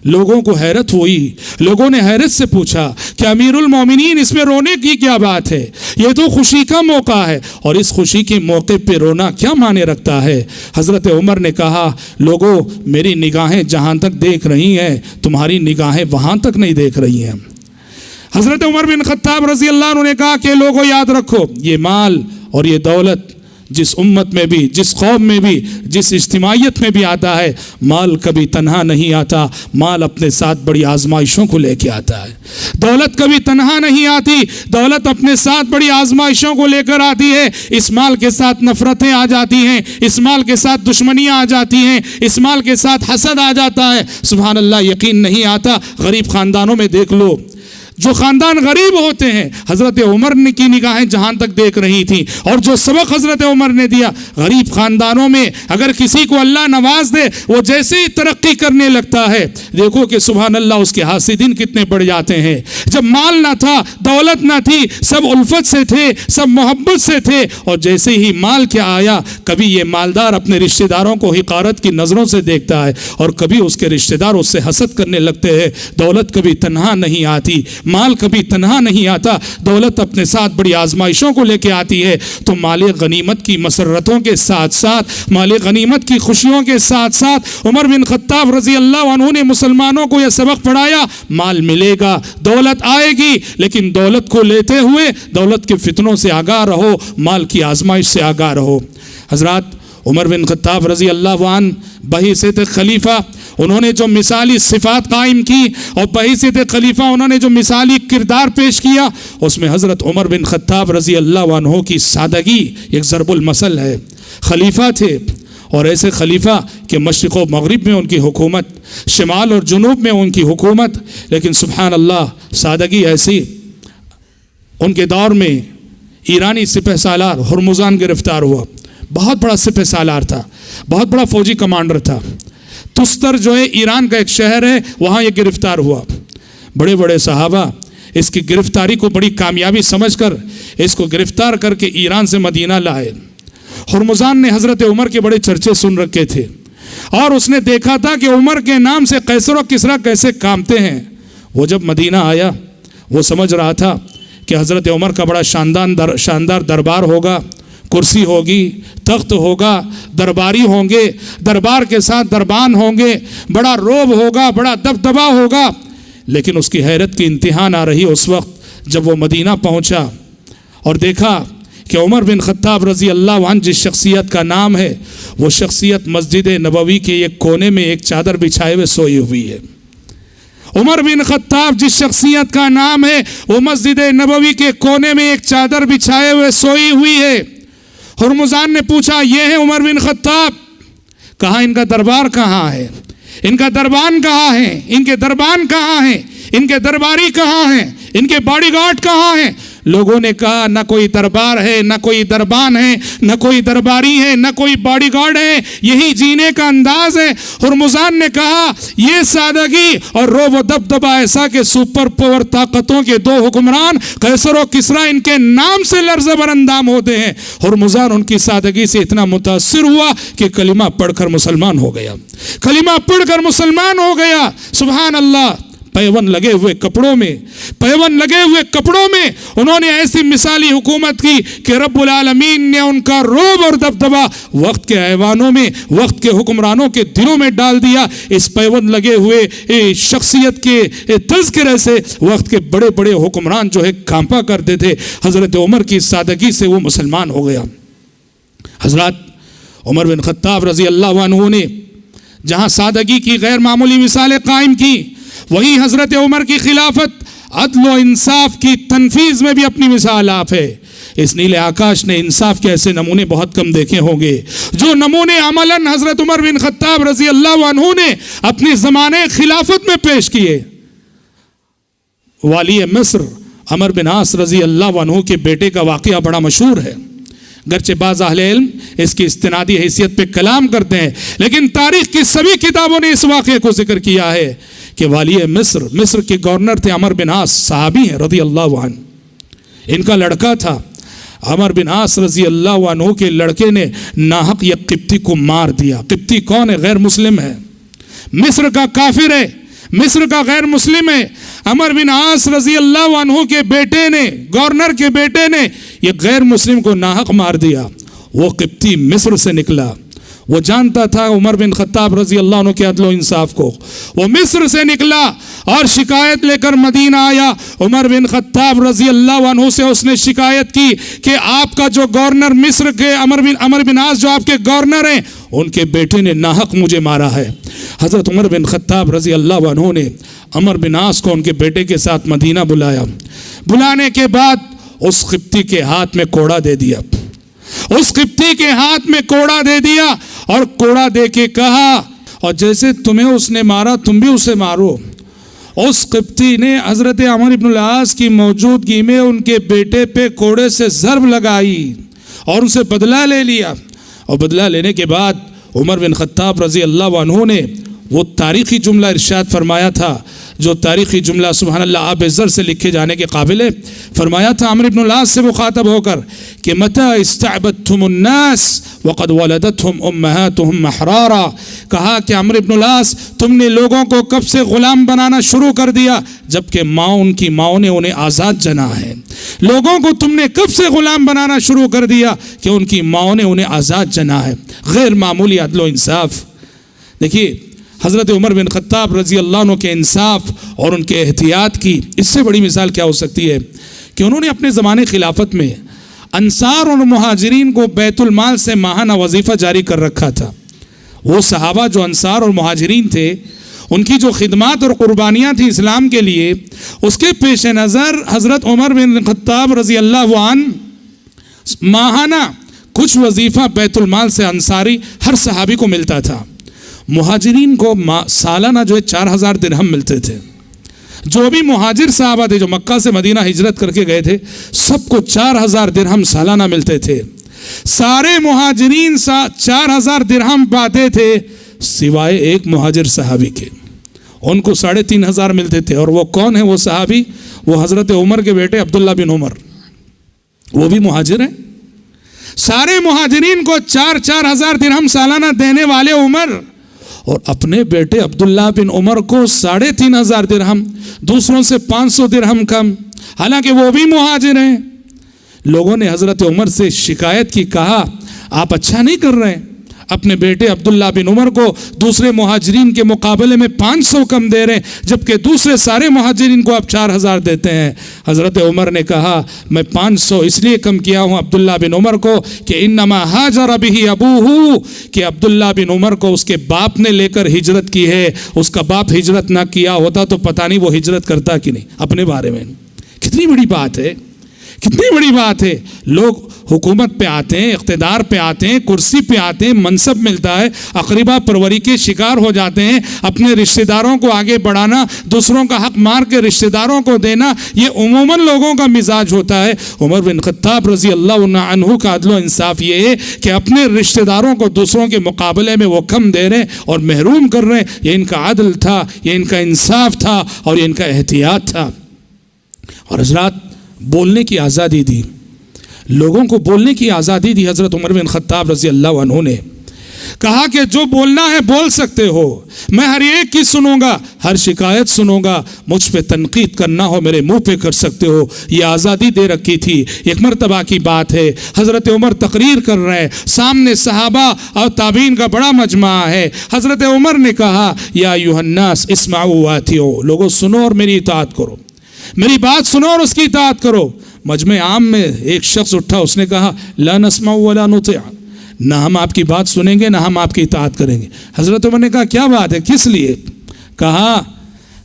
لوگوں کو حیرت ہوئی, لوگوں نے حیرت سے پوچھا کہ امیر المومنین اس میں رونے کی کیا بات ہے, یہ تو خوشی کا موقع ہے, اور اس خوشی کے موقع پہ رونا کیا معنی رکھتا ہے. حضرت عمر نے کہا, لوگوں میری نگاہیں جہاں تک دیکھ رہی ہیں تمہاری نگاہیں وہاں تک نہیں دیکھ رہی ہیں. حضرت عمر بن خطاب رضی اللہ عنہ نے کہا کہ لوگوں یاد رکھو, یہ مال اور یہ دولت جس امت میں بھی, جس قوم میں بھی, جس اجتماعیت میں بھی آتا ہے, مال کبھی تنہا نہیں آتا, مال اپنے ساتھ بڑی آزمائشوں کو لے کے آتا ہے. دولت کبھی تنہا نہیں آتی, دولت اپنے ساتھ بڑی آزمائشوں کو لے کر آتی ہے. اس مال کے ساتھ نفرتیں آ جاتی ہیں, اس مال کے ساتھ دشمنیاں آ جاتی ہیں, اس مال کے ساتھ حسد آ جاتا ہے. سبحان اللہ, یقین نہیں آتا, غریب خاندانوں میں دیکھ لو, جو خاندان غریب ہوتے ہیں, حضرت عمر کی نگاہیں جہاں تک دیکھ رہی تھیں, اور جو سبق حضرت عمر نے دیا, غریب خاندانوں میں اگر کسی کو اللہ نواز دے وہ جیسے ہی ترقی کرنے لگتا ہے, دیکھو کہ سبحان اللہ اس کے حاسدین کتنے بڑھ جاتے ہیں. جب مال نہ تھا, دولت نہ تھی, سب الفت سے تھے, سب محبت سے تھے, اور جیسے ہی مال کیا آیا, کبھی یہ مالدار اپنے رشتہ داروں کو حقارت کی نظروں سے دیکھتا ہے, اور کبھی اس کے رشتہ دار اس سے حسد کرنے لگتے ہیں. دولت کبھی تنہا نہیں آتی, مال کبھی تنہا نہیں آتا, دولت اپنے ساتھ بڑی آزمائشوں کو لے کے آتی ہے. تو مال غنیمت کی مسرتوں کے ساتھ ساتھ, مال غنیمت کی خوشیوں کے ساتھ ساتھ عمر بن خطاب رضی اللہ عنہ نے مسلمانوں کو یہ سبق پڑھایا, مال ملے گا, دولت آئے گی, لیکن دولت کو لیتے ہوئے دولت کے فتنوں سے آگاہ رہو, مال کی آزمائش سے آگاہ رہو. حضرات عمر بن خطاب رضی اللہ عنہ بحیثیت خلیفہ انہوں نے جو مثالی صفات قائم کی, اور بحیثیت خلیفہ انہوں نے جو مثالی کردار پیش کیا, اس میں حضرت عمر بن خطاب رضی اللہ عنہ کی سادگی ایک ضرب المثل ہے. خلیفہ تھے, اور ایسے خلیفہ کہ مشرق و مغرب میں ان کی حکومت، شمال اور جنوب میں ان کی حکومت، لیکن سبحان اللہ سادگی ایسی. ان کے دور میں ایرانی سپہ سالار ہرمزان گرفتار ہوا. بہت بڑا سپہ سالار تھا، بہت بڑا فوجی کمانڈر تھا. تستر جو ہے ایران کا ایک شہر ہے، وہاں یہ گرفتار ہوا. بڑے بڑے صحابہ اس کی گرفتاری کو بڑی کامیابی سمجھ کر اس کو گرفتار کر کے ایران سے مدینہ لائے. ہرمزان نے حضرت عمر کے بڑے چرچے سن رکھے تھے اور اس نے دیکھا تھا کہ عمر کے نام سے قیصر و کسریٰ کیسے کامتے ہیں. وہ جب مدینہ آیا وہ سمجھ رہا تھا کہ حضرت عمر کا بڑا شاندار دربار ہوگا، کرسی ہوگی، تخت ہوگا، درباری ہوں گے، دربار کے ساتھ دربان ہوں گے، بڑا روب ہوگا، بڑا دبدبا ہوگا. لیکن اس کی حیرت کی انتہا نہ رہی اس وقت جب وہ مدینہ پہنچا اور دیکھا کہ عمر بن خطاب رضی اللہ عنہ جس شخصیت کا نام ہے وہ شخصیت مسجد نبوی کے ایک کونے میں ایک چادر بچھائے ہوئے سوئی ہوئی ہے. عمر بن خطاب جس شخصیت کا نام ہے وہ مسجد نبوی کے کونے میں ایک چادر بچھائے ہوئے سوئی ہوئی ہے. ہرمزان نے پوچھا یہ ہے عمر بن خطاب؟ کہا ان کا دربار کہاں ہے؟ ان کا دربان کہاں ہے؟ ان کے دربان کہاں ہیں؟ ان کے درباری کہاں ہیں؟ ان کے باڈی گارڈ کہاں ہیں؟ لوگوں نے کہا نہ کوئی دربار ہے، نہ کوئی دربان ہے، نہ کوئی درباری ہے، نہ کوئی باڈی گارڈ ہے، یہی جینے کا انداز ہے. ہرمزان نے کہا یہ سادگی اور روب و دبدبا ایسا کہ سپر پاور طاقتوں کے دو حکمران قیصر و کسریٰ ان کے نام سے لرز بر اندام ہوتے ہیں. ہرمزان ان کی سادگی سے اتنا متاثر ہوا کہ کلمہ پڑھ کر مسلمان ہو گیا. کلمہ پڑھ کر مسلمان ہو گیا. سبحان اللہ. پیون لگے ہوئے کپڑوں میں انہوں نے ایسی مثالی حکومت کی کہ رب العالمین نے ان کا روب اور دبدبا وقت کے ایوانوں میں، وقت کے حکمرانوں کے دلوں میں ڈال دیا. اس پیون لگے ہوئے شخصیت کے تذکرے سے وقت کے بڑے بڑے حکمران جو ہے کانپا کرتے تھے. حضرت عمر کی سادگی سے وہ مسلمان ہو گیا. حضرت عمر بن خطاب رضی اللہ عنہ نے جہاں سادگی کی غیر معمولی مثالیں قائم کی، وہی حضرت عمر کی خلافت عدل و انصاف کی تنفیذ میں بھی اپنی مثال آپ ہے. اس نیلے آکاش نے انصاف کے ایسے نمونے بہت کم دیکھے ہوں گے جو نمونے عملاً حضرت عمر بن خطاب رضی اللہ عنہ نے اپنی زمانے خلافت میں پیش کیے. والی مصر عمرو بن عاص رضی اللہ عنہ کے بیٹے کا واقعہ بڑا مشہور ہے. گرچہ بعض اہل علم اس کی استنادی حیثیت پہ کلام کرتے ہیں، لیکن تاریخ کی سبھی کتابوں نے اس واقعے کو ذکر کیا ہے کہ والی مصر کے گورنر تھے عمرو بن عاص، صحابی ہیں رضی اللہ عنہ. ان کا لڑکا تھا عمرو بن عاص رضی اللہ عنہ کے لڑکے نے ناحق یک قبطی کو مار دیا. قبطی کون ہے؟ غیر مسلم ہے، مصر کا کافر ہے، مصر کا غیر مسلم ہے. عمرو بن عاص رضی اللہ عنہ کے بیٹے نے، گورنر کے بیٹے نے یہ غیر مسلم کو ناحق مار دیا. وہ قبطی مصر سے نکلا، وہ جانتا تھا عمر بن خطاب رضی اللہ عنہ کے عدل و انصاف کو. وہ مصر سے نکلا اور شکایت لے کر مدینہ آیا. عمر بن خطاب رضی اللہ عنہ سے اس نے شکایت کی کہ آپ کا جو گورنر مصر کے عمرو بن عاص جو آپ کے گورنر ہیں، ان کے بیٹے نے ناحق مجھے مارا ہے. حضرت عمر بن خطاب رضی اللہ عنہ نے عمرو بن عاص کو ان کے بیٹے کے ساتھ مدینہ بلایا. بلانے کے بعد اس قبطی کے ہاتھ میں کوڑا دے دیا، اس قبطی کے ہاتھ میں کوڑا دے دیا اور کوڑا دے کے کہا اور جیسے تمہیں اس نے مارا تم بھی اسے مارو. اس قبطی نے حضرت عمرو بن العاص کی موجودگی میں ان کے بیٹے پہ کوڑے سے ضرب لگائی اور ان سے بدلہ لے لیا. اور بدلہ لینے کے بعد عمر بن خطاب رضی اللہ عنہ نے وہ تاریخی جملہ ارشاد فرمایا تھا جو تاریخی جملہ سبحان اللہ آب زر سے لکھے جانے کے قابل ہے. فرمایا تھا عمرو بن العاص سے مخاطب ہو کر کہ متى استعبدتم الناس وقد ولدتهم امهاتهم احرارا. کہا کہ عمرو بن العاص تم نے لوگوں کو کب سے غلام بنانا شروع کر دیا جبکہ ان کی ماؤں نے انہیں آزاد جنا ہے. لوگوں کو تم نے کب سے غلام بنانا شروع کر دیا کہ ان کی ماؤں نے انہیں آزاد جنا ہے. غیر معمولی عدل و انصاف. دیکھیے حضرت عمر بن خطاب رضی اللہ عنہ کے انصاف اور ان کے احتیاط کی اس سے بڑی مثال کیا ہو سکتی ہے کہ انہوں نے اپنے زمانے خلافت میں انصار اور مہاجرین کو بیت المال سے ماہانہ وظیفہ جاری کر رکھا تھا. وہ صحابہ جو انصار اور مہاجرین تھے ان کی جو خدمات اور قربانیاں تھیں اسلام کے لیے، اس کے پیش نظر حضرت عمر بن خطاب رضی اللہ عنہ ماہانہ کچھ وظیفہ بیت المال سے انصاری ہر صحابی کو ملتا تھا. مہاجرین کو سالانہ جو ہے 4000 درہم ملتے تھے. جو بھی مہاجر صحابہ تھے جو مکہ سے مدینہ ہجرت کر کے گئے تھے سب کو 4000 درہم سالانہ ملتے تھے. سارے مہاجرین 4000 درہم پاتے تھے سوائے ایک مہاجر صحابی کے. ان کو 3500 ملتے تھے. اور وہ کون ہے وہ صحابی؟ وہ حضرت عمر کے بیٹے عبداللہ بن عمر. وہ بھی مہاجر ہیں. سارے مہاجرین کو 4,000 درہم سالانہ دینے والے عمر اور اپنے بیٹے عبداللہ بن عمر کو 3,500 درہم, دوسروں سے 500 درہم کم, حالانکہ وہ بھی مہاجر ہیں. لوگوں نے حضرت عمر سے شکایت کی, کہا آپ اچھا نہیں کر رہے ہیں, اپنے بیٹے عبداللہ بن عمر کو دوسرے مہاجرین کے مقابلے میں 500 کم دے رہے ہیں, جبکہ دوسرے سارے مہاجرین کو آپ 4,000 دیتے ہیں. حضرت عمر نے کہا میں 500 اس لیے کم کیا ہوں عبداللہ بن عمر کو کہ انما ہاجر بہ ابوہ, کہ عبداللہ بن عمر کو اس کے باپ نے لے کر ہجرت کی ہے. اس کا باپ ہجرت نہ کیا ہوتا تو پتہ نہیں وہ ہجرت کرتا کہ نہیں. اپنے بارے میں کتنی بڑی بات ہے, کتنی بڑی بات ہے. لوگ حکومت پہ آتے ہیں, اقتدار پہ آتے ہیں, کرسی پہ آتے ہیں, منصب ملتا ہے, اقربا پروری کے شکار ہو جاتے ہیں. اپنے رشتہ داروں کو آگے بڑھانا, دوسروں کا حق مار کے رشتہ داروں کو دینا, یہ عموماً لوگوں کا مزاج ہوتا ہے. عمر بن خطاب رضی اللہ عنہ کا عدل و انصاف یہ ہے کہ اپنے رشتہ داروں کو دوسروں کے مقابلے میں وہ کم دے رہے ہیں اور محروم کر رہے ہیں. یہ ان کا عدل تھا, یہ ان کا انصاف تھا اور یہ ان کا احتیاط تھا. اور حضرات بولنے کی آزادی دی, لوگوں کو بولنے کی آزادی دی. حضرت عمر بن خطاب رضی اللہ عنہ نے کہا کہ جو بولنا ہے بول سکتے ہو, میں ہر ایک کی سنوں گا, ہر شکایت سنوں گا, مجھ پہ تنقید کرنا ہو میرے منہ پہ کر سکتے ہو. یہ آزادی دے رکھی تھی. ایک مرتبہ کی بات ہے, حضرت عمر تقریر کر رہے ہیں, سامنے صحابہ اور تابعین کا بڑا مجمع ہے. حضرت عمر نے کہا یا ایھا الناس اسمعوا واتعوا, لوگوں سنو اور میری اطاعت کرو, میری بات سنو اور اس کی اطاعت کرو. مجمع عام میں ایک شخص اٹھا, اس نے کہا لا نسمع ولا نطیع, نہ ہم آپ کی بات سنیں گے نہ ہم آپ کی اطاعت کریں گے. حضرت عمر نے کہا کیا بات ہے, کس لیے؟ کہا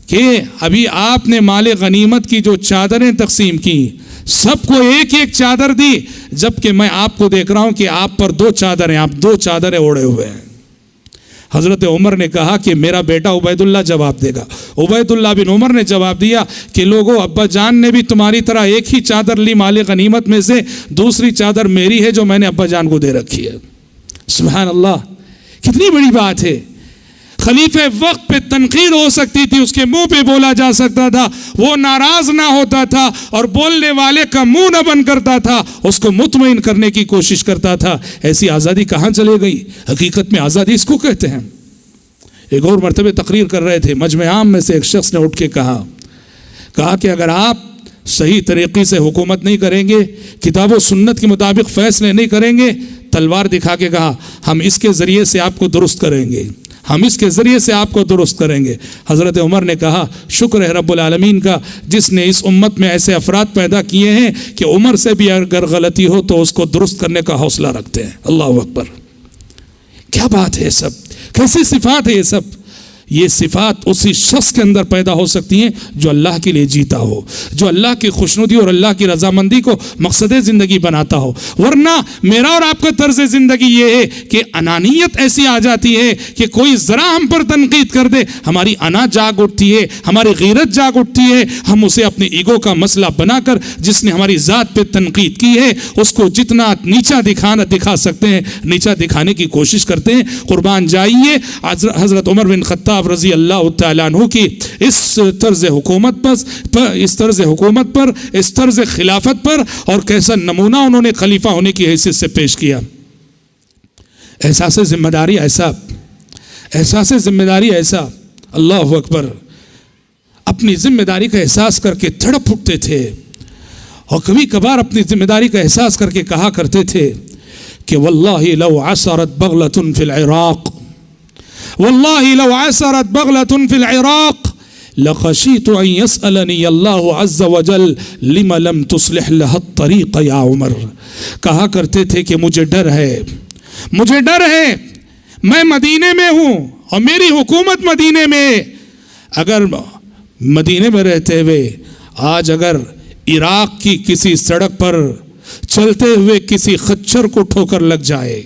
کہ ابھی آپ نے مال غنیمت کی جو چادریں تقسیم کی سب کو ایک ایک چادر دی, جبکہ میں آپ کو دیکھ رہا ہوں کہ آپ پر 2 چادریں, آپ 2 چادریں اوڑے ہوئے ہیں. حضرت عمر نے کہا کہ میرا بیٹا عبید اللہ جواب دے گا. عبید اللہ بن عمر نے جواب دیا کہ لوگوں ابا جان نے بھی تمہاری طرح ایک ہی چادر لی مال غنیمت میں سے, دوسری چادر میری ہے جو میں نے ابا جان کو دے رکھی ہے. سبحان اللہ, کتنی بڑی بات ہے. خلیفہ وقت پہ تنقید ہو سکتی تھی, اس کے منہ پہ بولا جا سکتا تھا, وہ ناراض نہ ہوتا تھا اور بولنے والے کا منہ نہ بند کرتا تھا, اس کو مطمئن کرنے کی کوشش کرتا تھا. ایسی آزادی کہاں چلے گئی؟ حقیقت میں آزادی اس کو کہتے ہیں. ایک اور مرتبہ تقریر کر رہے تھے, مجمع عام میں سے ایک شخص نے اٹھ کے کہا کہ اگر آپ صحیح طریقے سے حکومت نہیں کریں گے, کتاب و سنت کے مطابق فیصلے نہیں کریں گے, تلوار دکھا کے کہا ہم اس کے ذریعے سے آپ کو درست کریں گے, ہم اس کے ذریعے سے آپ کو درست کریں گے. حضرت عمر نے کہا شکر ہے رب العالمین کا جس نے اس امت میں ایسے افراد پیدا کیے ہیں کہ عمر سے بھی اگر غلطی ہو تو اس کو درست کرنے کا حوصلہ رکھتے ہیں. اللہ اکبر, کیا بات ہے سب, کیسی صفات ہے یہ سب. یہ صفات اسی شخص کے اندر پیدا ہو سکتی ہیں جو اللہ کے لیے جیتا ہو, جو اللہ کی خوشنودی اور اللہ کی رضامندی کو مقصد زندگی بناتا ہو. ورنہ میرا اور آپ کا طرز زندگی یہ ہے کہ انانیت ایسی آ جاتی ہے کہ کوئی ذرا ہم پر تنقید کر دے, ہماری انا جاگ اٹھتی ہے, ہماری غیرت جاگ اٹھتی ہے. ہم اسے اپنے ایگو کا مسئلہ بنا کر جس نے ہماری ذات پہ تنقید کی ہے اس کو جتنا نیچا دکھا سکتے ہیں نیچا دکھانے کی کوشش کرتے ہیں. قربان جائیے حضرت عمر بن خطاب رضی اللہ تعالیٰ عنہ کی اس طرز حکومت پر, اس طرز خلافت پر, اور کیسا نمونہ انہوں نے خلیفہ ہونے کی حیثیت سے پیش کیا. احساس ذمہ داری ایسا, اللہ اکبر, اپنی ذمہ داری کا احساس کر کے تڑپ اٹھتے تھے, اور کبھی کبھار اپنی ذمہ داری کا احساس کر کے کہا کرتے تھے کہ واللہ لو عثرت بغلۃ فی العراق, والله لو عثرت بغلة في العراق لخشيت أن يسألني الله عز وجل لما لم تصلح لها الطريق يا عمر. کہا کرتے تھے کہ مجھے ڈر ہے, میں مدینے میں ہوں اور میری حکومت مدینے میں, اگر مدینے میں رہتے ہوئے آج اگر عراق کی کسی سڑک پر چلتے ہوئے کسی خچر کو ٹھوکر لگ جائے،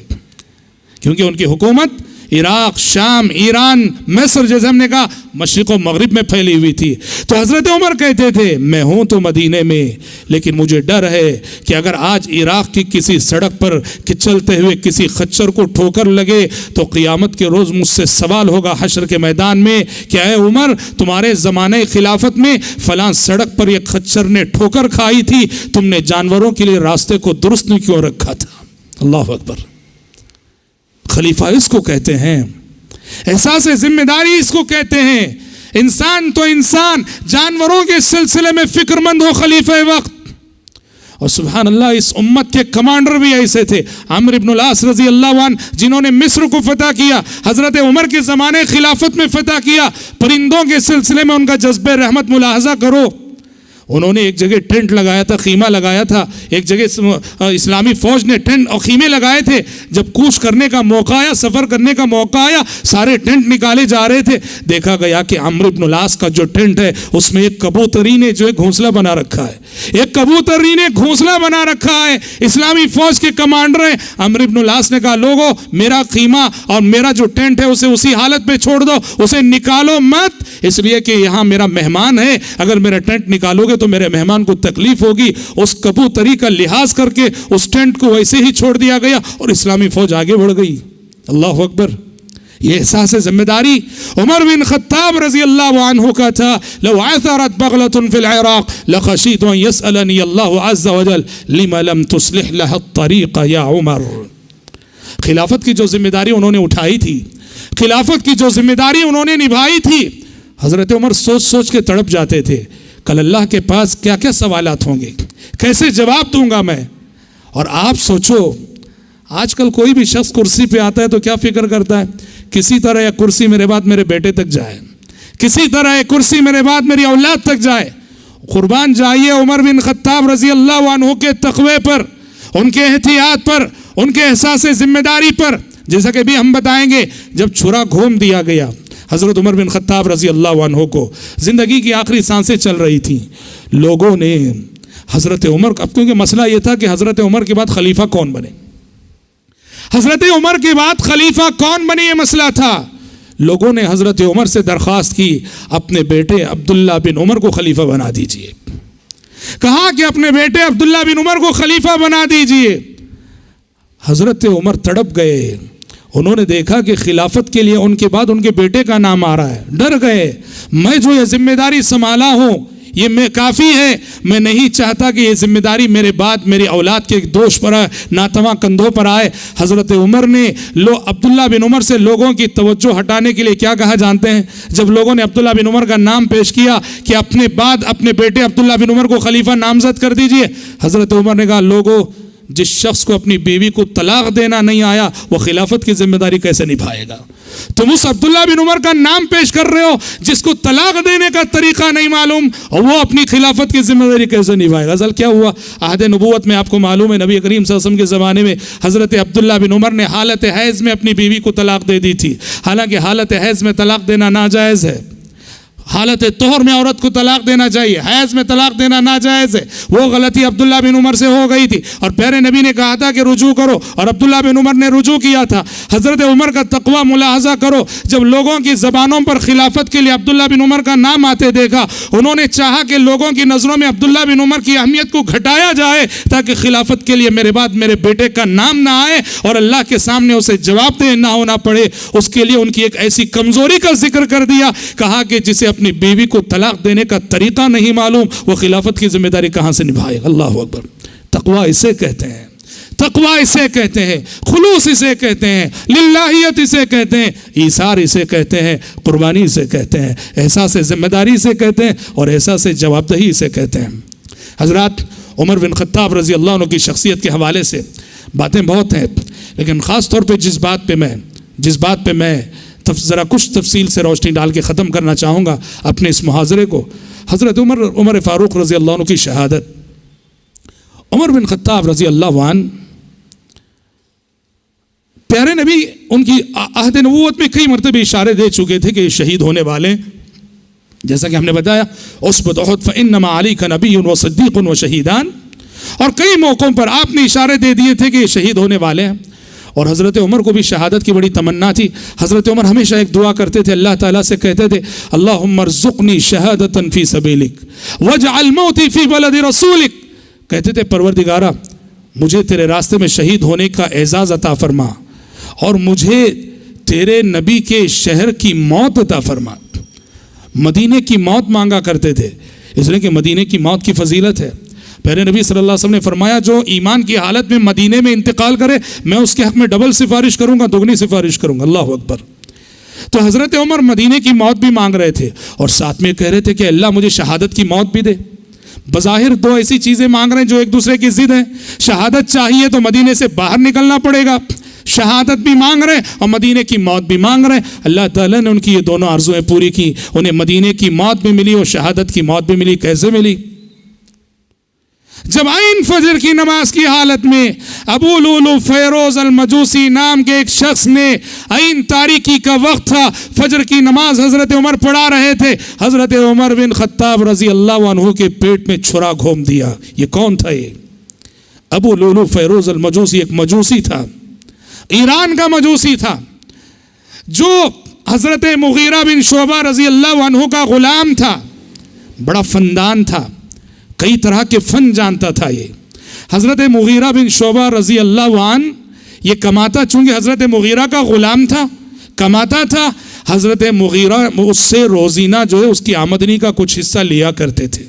کیونکہ ان کی حکومت عراق، شام، ایران، مصر، جیسے ہم نے کہا مشرق و مغرب میں پھیلی ہوئی تھی۔ تو حضرت عمر کہتے تھے میں ہوں تو مدینے میں، لیکن مجھے ڈر ہے کہ اگر آج عراق کی کسی سڑک پر کہ چلتے ہوئے کسی خچر کو ٹھوکر لگے تو قیامت کے روز مجھ سے سوال ہوگا حشر کے میدان میں کہ اے عمر، تمہارے زمانے خلافت میں فلاں سڑک پر ایک خچر نے ٹھوکر کھائی تھی، تم نے جانوروں کے لیے راستے کو درست نہیں کیوں رکھا تھا؟ اللہ اکبر۔ خلیفہ اس کو کہتے ہیں، احساس ذمہ داری اس کو کہتے ہیں۔ انسان تو انسان، جانوروں کے سلسلے میں فکر مند ہو خلیفہ وقت۔ اور سبحان اللہ، اس امت کے کمانڈر بھی ایسے تھے، عمرو بن العاص رضی اللہ عنہ، جنہوں نے مصر کو فتح کیا، حضرت عمر کے زمانے خلافت میں فتح کیا۔ پرندوں کے سلسلے میں ان کا جذبہ رحمت ملاحظہ کرو۔ انہوں نے ایک جگہ ٹینٹ لگایا تھا، خیمہ لگایا تھا، ایک جگہ اسلامی فوج نے ٹینٹ اور خیمے لگائے تھے۔ جب کوچ کرنے کا موقع آیا، سفر کرنے کا موقع آیا، سارے ٹینٹ نکالے جا رہے تھے، دیکھا گیا کہ عمرو بن العاص کا جو ٹینٹ ہے اس میں ایک کبوتری نے جو ہے گھونسلہ بنا رکھا ہے، ایک کبوتری نے گھونسلہ بنا رکھا ہے۔ اسلامی فوج کے کمانڈر ہیں۔ عمرو بن العاص نے کہا لوگوں، میرا خیمہ اور میرا جو ٹینٹ ہے اسے اسی حالت پہ چھوڑ دو، اسے نکالو مت، اس لیے کہ یہاں میرا مہمان ہے، اگر میرا ٹینٹ نکالو گے تو میرے مہمان کو تکلیف ہوگی۔ اس کبوتری کا لحاظ کر کے اس ٹینٹ کو ویسے ہی چھوڑ دیا گیا اور اسلامی فوج آگے بڑھ گئی۔ اللہ اکبر۔ یہ احساس ذمہ داری عمر بن خطاب رضی اللہ عنہ کا تھا۔ لو عثرت بغلة في العراق لخشيت ان يسألني الله عز وجل لما لم تصلح لها الطريق يا عمر۔ خلافت کی جو ذمہ داری انہوں نے اٹھائی تھی، خلافت کی جو ذمہ داری انہوں نے نبھائی تھی، حضرت عمر سوچ سوچ کے تڑپ جاتے تھے، کل اللہ کے پاس کیا کیا سوالات ہوں گے، کیسے جواب دوں گا میں۔ اور آپ سوچو، آج کل کوئی بھی شخص کرسی پہ آتا ہے تو کیا فکر کرتا ہے؟ کسی طرح یہ کرسی میرے بعد میرے بیٹے تک جائے، کسی طرح یہ کرسی میرے بعد میری اولاد تک جائے۔ قربان جائیے عمر بن خطاب رضی اللہ عنہ کے تقوی پر، ان کے احتیاط پر، ان کے احساس ذمہ داری پر۔ جیسا کہ بھی ہم بتائیں گے، جب چھرا گھوم دیا گیا حضرت عمر بن خطاب رضی اللہ عنہ کو، زندگی کی آخری سانسیں چل رہی تھیں، لوگوں نے حضرت عمر، اب کیونکہ مسئلہ یہ تھا کہ حضرت عمر کے بعد خلیفہ کون بنے، حضرت عمر کے بعد خلیفہ کون بنے، یہ مسئلہ تھا۔ لوگوں نے حضرت عمر سے درخواست کی اپنے بیٹے عبداللہ بن عمر کو خلیفہ بنا دیجئے، کہا کہ اپنے بیٹے عبداللہ بن عمر کو خلیفہ بنا دیجئے۔ حضرت عمر تڑپ گئے، انہوں نے دیکھا کہ خلافت کے لیے ان کے بعد ان کے بیٹے کا نام آ رہا ہے، ڈر گئے، میں جو یہ ذمہ داری سنبھالا ہوں یہ میں کافی ہے، میں نہیں چاہتا کہ یہ ذمہ داری میرے بعد میری اولاد کے دوش پر آئے، ناتواں کندھوں پر آئے۔ حضرت عمر نے عبداللہ بن عمر سے لوگوں کی توجہ ہٹانے کے لیے کیا کہا جانتے ہیں؟ جب لوگوں نے عبداللہ بن عمر کا نام پیش کیا کہ اپنے بعد اپنے بیٹے عبداللہ بن عمر کو خلیفہ نامزد کر دیجئے، حضرت عمر نے کہا لوگوں، جس شخص کو اپنی بیوی کو طلاق دینا نہیں آیا وہ خلافت کی ذمہ داری کیسے نبھائے گا؟ تم اس عبداللہ بن عمر کا نام پیش کر رہے ہو جس کو طلاق دینے کا طریقہ نہیں معلوم، اور وہ اپنی خلافت کی ذمہ داری کیسے نبھائے گا؟ اصل کیا ہوا؟ عہد نبوت میں آپ کو معلوم ہے نبی کریم صلی اللہ علیہ وسلم کے زمانے میں حضرت عبداللہ بن عمر نے حالت حیض میں اپنی بیوی کو طلاق دے دی تھی، حالانکہ حالت حیض میں طلاق دینا ناجائز ہے، حالت طہر میں عورت کو طلاق دینا چاہیے، حیض میں طلاق دینا ناجائز ہے۔ وہ غلطی عبداللہ بن عمر سے ہو گئی تھی اور پیارے نبی نے کہا تھا کہ رجوع کرو، اور عبداللہ بن عمر نے رجوع کیا تھا۔ حضرت عمر کا تقوی ملاحظہ کرو، جب لوگوں کی زبانوں پر خلافت کے لیے عبداللہ بن عمر کا نام آتے دیکھا، انہوں نے چاہا کہ لوگوں کی نظروں میں عبداللہ بن عمر کی اہمیت کو گھٹایا جائے تاکہ خلافت کے لیے میرے بعد میرے بیٹے کا نام نہ آئے اور اللہ کے سامنے اسے جواب دہ نہ ہونا پڑے۔ اس کے لیے ان کی ایک ایسی کمزوری کا ذکر کر دیا، کہا کہ جسے اپنی بیوی کو طلاق دینے کا طریقہ نہیں معلوم وہ خلافت کی ذمہ داری کہاں سے نبھائے؟ اللہ اکبر۔ تقوی اسے کہتے ہیں، تقوی اسے کہتے ہیں، خلوص اسے کہتے ہیں، للہیت اسے کہتے ہیں، ایثار اسے کہتے ہیں، قربانی اسے کہتے ہیں، احساس ذمہ داری اسے کہتے ہیں، اور احساس جواب دہی اسے کہتے ہیں۔ حضرات، عمر بن خطاب رضی اللہ عنہ کی شخصیت کے حوالے سے باتیں بہت ہیں، لیکن خاص طور پہ جس بات پہ میں ذرا کچھ تفصیل سے روشنی ڈال کے ختم کرنا چاہوں گا اپنے اس محاضرے کو، حضرت عمر فاروق رضی اللہ عنہ کی شہادت۔ عمر بن خطاب رضی اللہ عنہ پیارے نبی ان کی عہد نبوت میں کئی مرتبہ اشارے دے چکے تھے کہ یہ شہید ہونے والے، جیسا کہ ہم نے بتایا، اثبت احد فانما علیک نبی و صدیق و شہیدان، اور کئی موقعوں پر آپ نے اشارے دے دیے تھے کہ یہ شہید ہونے والے ہیں، اور حضرت عمر کو بھی شہادت کی بڑی تمنا تھی۔ حضرت عمر ہمیشہ ایک دعا کرتے تھے، اللہ تعالیٰ سے کہتے تھے اللہم ارزقنی شہادتا فی سبیلک واجعل موتی فی بلد رسولک، کہتے تھے پروردگارا مجھے تیرے راستے میں شہید ہونے کا اعزاز عطا فرما اور مجھے تیرے نبی کے شہر کی موت عطا فرما۔ مدینے کی موت مانگا کرتے تھے، اس لیے کہ مدینے کی موت کی فضیلت ہے۔ پیارے نبی صلی اللہ علیہ وسلم نے فرمایا جو ایمان کی حالت میں مدینے میں انتقال کرے میں اس کے حق میں ڈبل سفارش کروں گا، دگنی سفارش کروں گا۔ اللہ اکبر۔ تو حضرت عمر مدینے کی موت بھی مانگ رہے تھے اور ساتھ میں کہہ رہے تھے کہ اللہ مجھے شہادت کی موت بھی دے۔ بظاہر دو ایسی چیزیں مانگ رہے ہیں جو ایک دوسرے کی ضد ہیں۔ شہادت چاہیے تو مدینے سے باہر نکلنا پڑے گا، شہادت بھی مانگ رہے ہیں اور مدینے کی موت بھی مانگ رہے ہیں۔ اللہ تعالیٰ نے ان کی یہ دونوں آرزویں پوری کی، انہیں مدینے کی موت بھی ملی اور شہادت کی موت بھی ملی۔ کیسے ملی؟ جب عین فجر کی نماز کی حالت میں ابو لولو فیروز المجوسی نام کے ایک شخص نے، عین تاریکی کا وقت تھا، فجر کی نماز حضرت عمر پڑھا رہے تھے، حضرت عمر بن خطاب رضی اللہ عنہ کے پیٹ میں چھرا گھوم دیا۔ یہ کون تھا؟ یہ ابو لولو فیروز المجوسی ایک مجوسی تھا، ایران کا مجوسی تھا، جو حضرت مغیرہ بن شعبہ رضی اللہ عنہ کا غلام تھا، بڑا فندان تھا، کئی طرح کے فن جانتا تھا۔ یہ حضرت مغیرہ بن شعبہ رضی اللہ عنہ یہ کماتا، چونکہ حضرت مغیرہ کا غلام تھا، کماتا تھا، حضرت مغیرہ اس سے روزینہ جو ہے اس کی آمدنی کا کچھ حصہ لیا کرتے تھے۔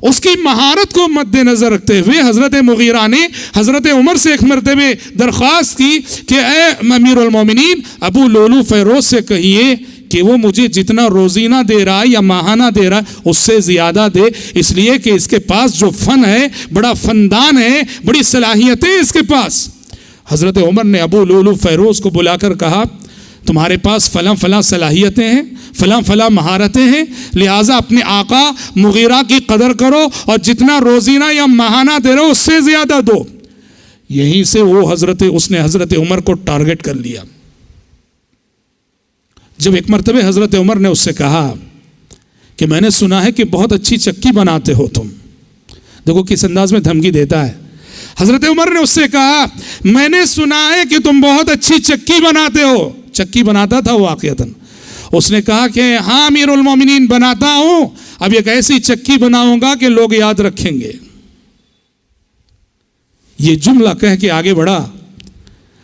اس کی مہارت کو مد نظر رکھتے ہوئے حضرت مغیرہ نے حضرت عمر سے ایک مرتبہ درخواست کی کہ اے امیر المومنین ابو لولو فیروز سے کہیے کہ وہ مجھے جتنا روزینہ دے رہا ہے یا ماہانہ دے رہا ہے اس سے زیادہ دے، اس لیے کہ اس کے پاس جو فن ہے، بڑا فندان ہے، بڑی صلاحیتیں اس کے پاس۔ حضرت عمر نے ابو لولو فیروز کو بلا کر کہا تمہارے پاس فلاں فلاں صلاحیتیں ہیں، فلاں فلاں مہارتیں ہیں، لہٰذا اپنے آقا مغیرہ کی قدر کرو اور جتنا روزینہ یا ماہانہ دے رہو اس سے زیادہ دو۔ یہیں سے اس نے حضرت عمر کو ٹارگٹ کر لیا۔ جب ایک مرتبہ حضرت عمر نے اس سے کہا کہ میں نے سنا ہے کہ بہت اچھی چکی بناتے ہو تم، دیکھو کس انداز میں دھمکی دیتا ہے۔ حضرت عمر نے اس سے کہا میں نے سنا ہے کہ تم بہت اچھی چکی بناتے ہو۔ چکی بناتا تھا وہ واقعتاً۔ اس نے کہا کہ ہاں امیر المومنین بناتا ہوں، اب ایک ایسی چکی بناؤں گا کہ لوگ یاد رکھیں گے۔ یہ جملہ کہہ کے آگے بڑھا۔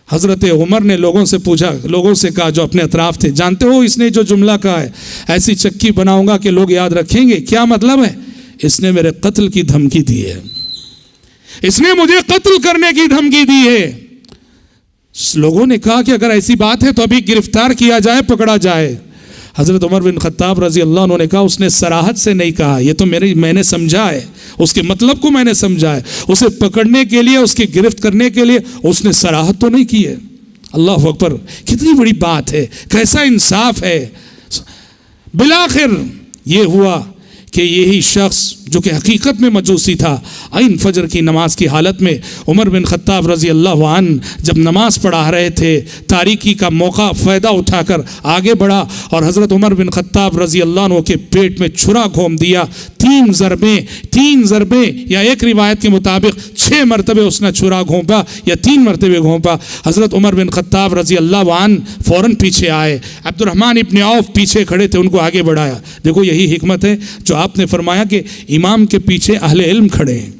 حضرت عمر نے لوگوں سے پوچھا، لوگوں سے کہا جو اپنے اطراف تھے، جانتے ہو اس نے جو جملہ کہا ہے ایسی چکی بناؤں گا کہ لوگ یاد رکھیں گے، کیا مطلب ہے؟ اس نے میرے قتل کی دھمکی دی ہے، اس نے مجھے قتل کرنے کی دھمکی دی ہے۔ لوگوں نے کہا کہ اگر ایسی بات ہے تو ابھی گرفتار کیا جائے، پکڑا جائے۔ حضرت عمر بن خطاب رضی اللہ عنہ نے کہا اس نے صراحت سے نہیں کہا، یہ تو میں نے سمجھا ہے، اس کے مطلب کو میں نے سمجھا ہے، اسے پکڑنے کے لیے، اس کی گرفت کرنے کے لیے اس نے صراحت تو نہیں کی ہے۔ اللہ اکبر، کتنی بڑی بات ہے، کیسا انصاف ہے۔ بالآخر یہ ہوا کہ یہی شخص جو کہ حقیقت میں مجوسی تھا، عین فجر کی نماز کی حالت میں عمر بن خطاب رضی اللہ عنہ جب نماز پڑھا رہے تھے، تاریکی کا موقع فائدہ اٹھا کر آگے بڑھا اور حضرت عمر بن خطاب رضی اللہ عنہ کے پیٹ میں چھرا گھوم دیا۔ تین ضربیں یا ایک روایت کے مطابق 6 مرتبہ اس نے چھرا گھونپا یا 3 مرتبہ گھونپا۔ حضرت عمر بن خطاب رضی اللہ عنہ فوراً پیچھے آئے، عبد الرحمن ابن عوف پیچھے کھڑے تھے، ان کو آگے بڑھایا۔ دیکھو یہی حکمت ہے جو آپ نے فرمایا کہ امام کے پیچھے اہل علم کھڑے ہیں،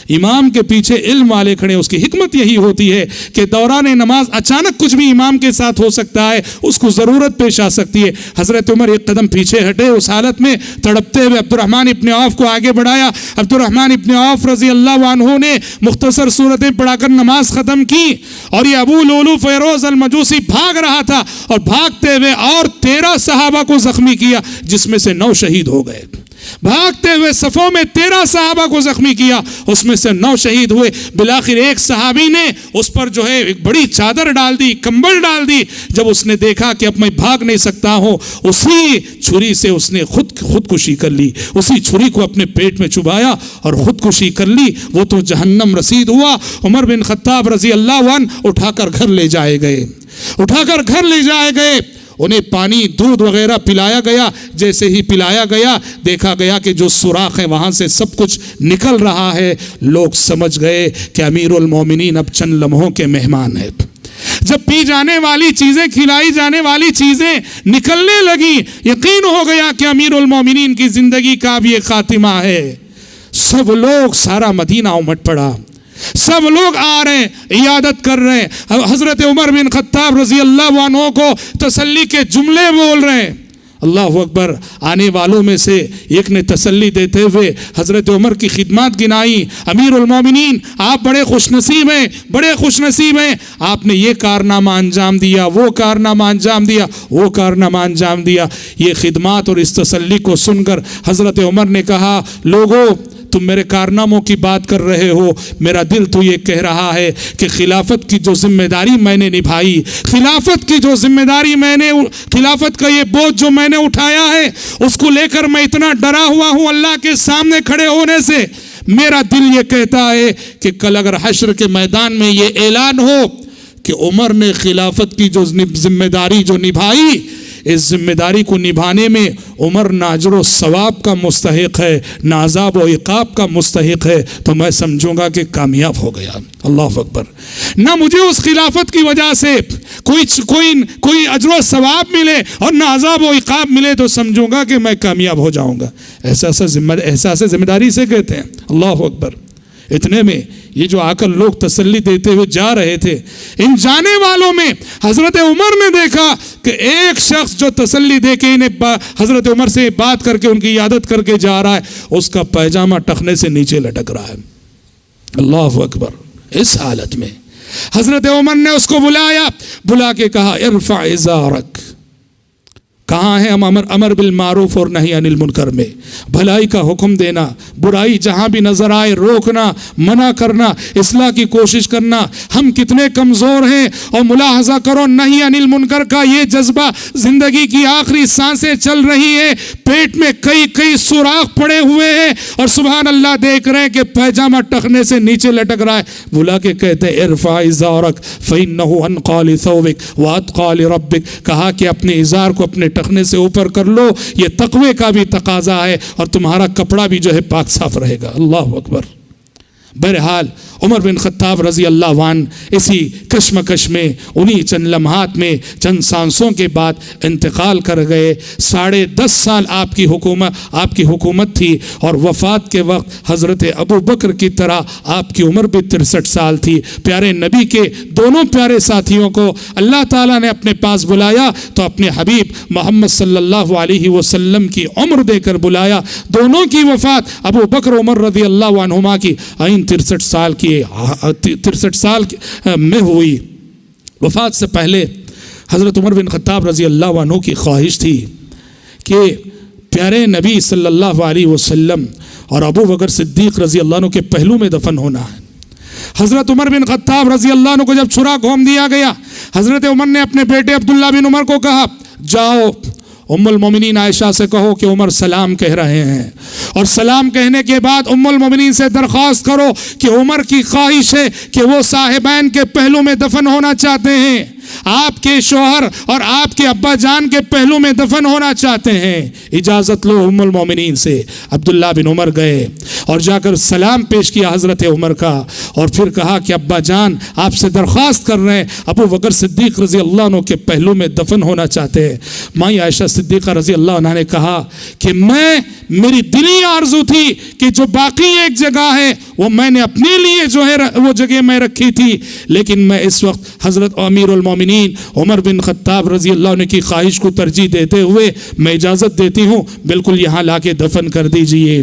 امام کے پیچھے علم والے کھڑے ہیں۔ اس کی حکمت یہی ہوتی ہے کہ دوران نماز اچانک کچھ بھی امام کے ساتھ ہو سکتا ہے، اس کو ضرورت پیش آ سکتی ہے۔ حضرت عمر ایک قدم پیچھے ہٹے، اس حالت میں تڑپتے ہوئے عبد الرحمن ابن عوف کو آگے بڑھایا۔ عبد الرحمن ابن عوف رضی اللہ عنہ نے مختصر صورتیں پڑھا کر نماز ختم کی اور یہ ابو لولو فیروز المجوسی بھاگ رہا تھا اور بھاگتے ہوئے اور 13 صحابہ کو زخمی کیا، جس میں سے 9 شہید ہو گئے۔ بھاگتے ہوئے صفوں میں 13 صحابہ کو زخمی کیا، اس میں سے 9 شہید ہوئے۔ بالآخر ایک صحابی نے اس پر جو ہے ایک بڑی چادر ڈال دی، کمبل ڈال دی۔ جب اس نے دیکھا کہ اب میں بھاگ نہیں سکتا ہوں، اسی چھری سے اس نے خودکشی کر لی، اسی چھری کو اپنے پیٹ میں چبایا اور خودکشی کر لی۔ وہ تو جہنم رسید ہوا۔ عمر بن خطاب رضی اللہ عنہ اٹھا کر گھر لے جائے گئے۔ انہیں پانی دودھ وغیرہ پلایا گیا. جیسے ہی پلایا گیا دیکھا گیا کہ جو سوراخ ہے وہاں سے سب کچھ نکل رہا ہے. لوگ سمجھ گئے کہ امیر المومنین اب چند لمحوں کے مہمان ہیں. جب پی جانے والی چیزیں کھلائی جانے والی چیزیں نکلنے لگی یقین ہو گیا کہ امیر المومنین کی زندگی کا بھی ایک خاتمہ ہے. سب لوگ سارا مدینہ امٹ پڑا. سب لوگ آ رہے ہیں عیادت کر رہے ہیں. حضرت عمر بن خطاب رضی اللہ عنہ کو تسلی کے جملے بول رہے ہیں. اللہ اکبر. آنے والوں میں سے ایک نے تسلی دیتے ہوئے حضرت عمر کی خدمات گنائی. امیر المومنین آپ بڑے خوش نصیب ہیں, بڑے خوش نصیب ہیں. آپ نے یہ کارنامہ انجام دیا, وہ کارنامہ انجام دیا, وہ کارنامہ انجام دیا. یہ خدمات اور اس تسلی کو سن کر حضرت عمر نے کہا لوگوں تم میرے کارناموں کی بات کر رہے ہو, میرا دل تو یہ کہہ رہا ہے کہ خلافت کی جو ذمہ داری میں نے نبھائی, خلافت کی جو ذمہ داری میں نے, خلافت کا یہ بوجھ جو میں نے اٹھایا ہے اس کو لے کر میں اتنا ڈرا ہوا ہوں اللہ کے سامنے کھڑے ہونے سے. میرا دل یہ کہتا ہے کہ کل اگر حشر کے میدان میں یہ اعلان ہو کہ عمر نے خلافت کی جو ذمہ داری جو نبھائی, اس ذمہ داری کو نبھانے میں عمر نہ اجر و ثواب کا مستحق ہے نہ عذاب و عقاب کا مستحق ہے, تو میں سمجھوں گا کہ کامیاب ہو گیا. اللہ اکبر. نہ مجھے اس خلافت کی وجہ سے کوئی اجر و ثواب ملے اور نہ عذاب و عقاب ملے تو سمجھوں گا کہ میں کامیاب ہو جاؤں گا. احساس ذمہ داری سے کہتے ہیں. اللہ اکبر. اتنے میں یہ جو آ کر لوگ تسلی دیتے ہوئے جا رہے تھے, ان جانے والوں میں حضرت عمر نے دیکھا کہ ایک شخص جو تسلی دے کے انہیں حضرت عمر سے بات کر کے ان کی عیادت کر کے جا رہا ہے, اس کا پیجامہ ٹخنے سے نیچے لٹک رہا ہے. اللہ اکبر. اس حالت میں حضرت عمر نے اس کو بلا کے کہا ارفع ازارک. کہاں ہے امر بالمعروف اور نہی عن المنکر میں بھلائی کا حکم دینا, برائی جہاں بھی نظر آئے روکنا, منع کرنا, اصلاح کی کوشش کرنا. ہم کتنے کمزور ہیں. اور ملاحظہ کرو نہی عن المنکر کا یہ جذبہ زندگی کی آخری سانسیں چل رہی ہے, پیٹ میں کئی سوراخ پڑے ہوئے ہیں اور سبحان اللہ دیکھ رہے ہیں کہ پیجامہ ٹخنے سے نیچے لٹک رہا ہے. بلا کے کہتے ہیں ارفع ازارک فإنه انقى لثوبك واتقى لربك. کہا کہ اپنے ازار کو اپنے ٹخنے سے اوپر کر لو, یہ تقوی کا بھی تقاضا ہے اور تمہارا کپڑا بھی جو ہے پاک صاف رہے گا. اللہ اکبر. بہرحال عمر بن خطاب رضی اللہ عنہ اسی کشمکش میں انہی چند لمحات میں چند سانسوں کے بعد انتقال کر گئے. 10.5 سال آپ کی حکومت تھی اور وفات کے وقت حضرت ابو بکر کی طرح آپ کی عمر بھی 63 سال تھی. پیارے نبی کے دونوں پیارے ساتھیوں کو اللہ تعالیٰ نے اپنے پاس بلایا تو اپنے حبیب محمد صلی اللہ علیہ وسلم کی عمر دے کر بلایا. دونوں کی وفات ابو بکر عمر رضی اللہ عنہما کی 63 سال میں ہوئی. وفات سے پہلے حضرت عمر بن خطاب رضی اللہ عنہ کی خواہش تھی کہ پیارے نبی صلی اللہ علیہ وسلم اور ابو بکر صدیق رضی اللہ عنہ کے پہلو میں دفن ہونا ہے. حضرت عمر بن خطاب رضی اللہ عنہ کو جب چھرا گھوم دیا گیا, حضرت عمر نے اپنے بیٹے عبداللہ بن عمر کو کہا جاؤ ام المومنین عائشہ سے کہو کہ عمر سلام کہہ رہے ہیں, اور سلام کہنے کے بعد ام المومنین سے درخواست کرو کہ عمر کی خواہش ہے کہ وہ صاحبین کے پہلو میں دفن ہونا چاہتے ہیں, آپ کے شوہر اور آپ کے ابا جان کے پہلو میں دفن ہونا چاہتے ہیں, اجازت لو ام المومنین سے. عبداللہ بن عمر گئے اور جا کر سلام پیش کیا حضرت عمر کا, اور پھر کہا کہ ابا جان آپ سے درخواست کر رہے ہیں, ابو بکر صدیق رضی اللہ عنہ کے پہلو میں دفن ہونا چاہتے ہیں. ماں عائشہ صدیقہ رضی اللہ عنہ نے کہا کہ میری دلی آرزو تھی کہ جو باقی ایک جگہ ہے وہ میں نے اپنے لیے جو ہے وہ جگہ میں رکھی تھی, لیکن میں اس وقت حضرت امیر المومنین عمر بن خطاب رضی اللہ عنہ کی خواہش کو ترجیح دیتے ہوئے میں اجازت دیتی ہوں بالکل یہاں لا کے دفن کر دیجئے.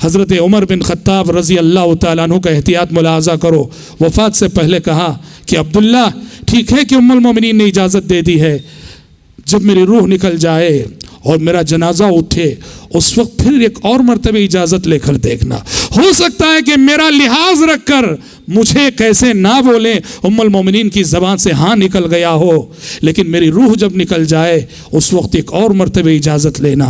حضرت عمر بن خطاب رضی اللہ تعالیٰ عنہ کا احتیاط ملاحظہ کرو. وفات سے پہلے کہا کہ عبداللہ ٹھیک ہے کہ ام المومنین نے اجازت دے دی ہے, جب میری روح نکل جائے اور میرا جنازہ اٹھے اس وقت پھر ایک اور مرتبہ اجازت لے کر دیکھنا, ہو سکتا ہے کہ میرا لحاظ رکھ کر مجھے کیسے نہ بولیں, ام المومنین کی زبان سے ہاں نکل گیا ہو, لیکن میری روح جب نکل جائے اس وقت ایک اور مرتبہ اجازت لینا.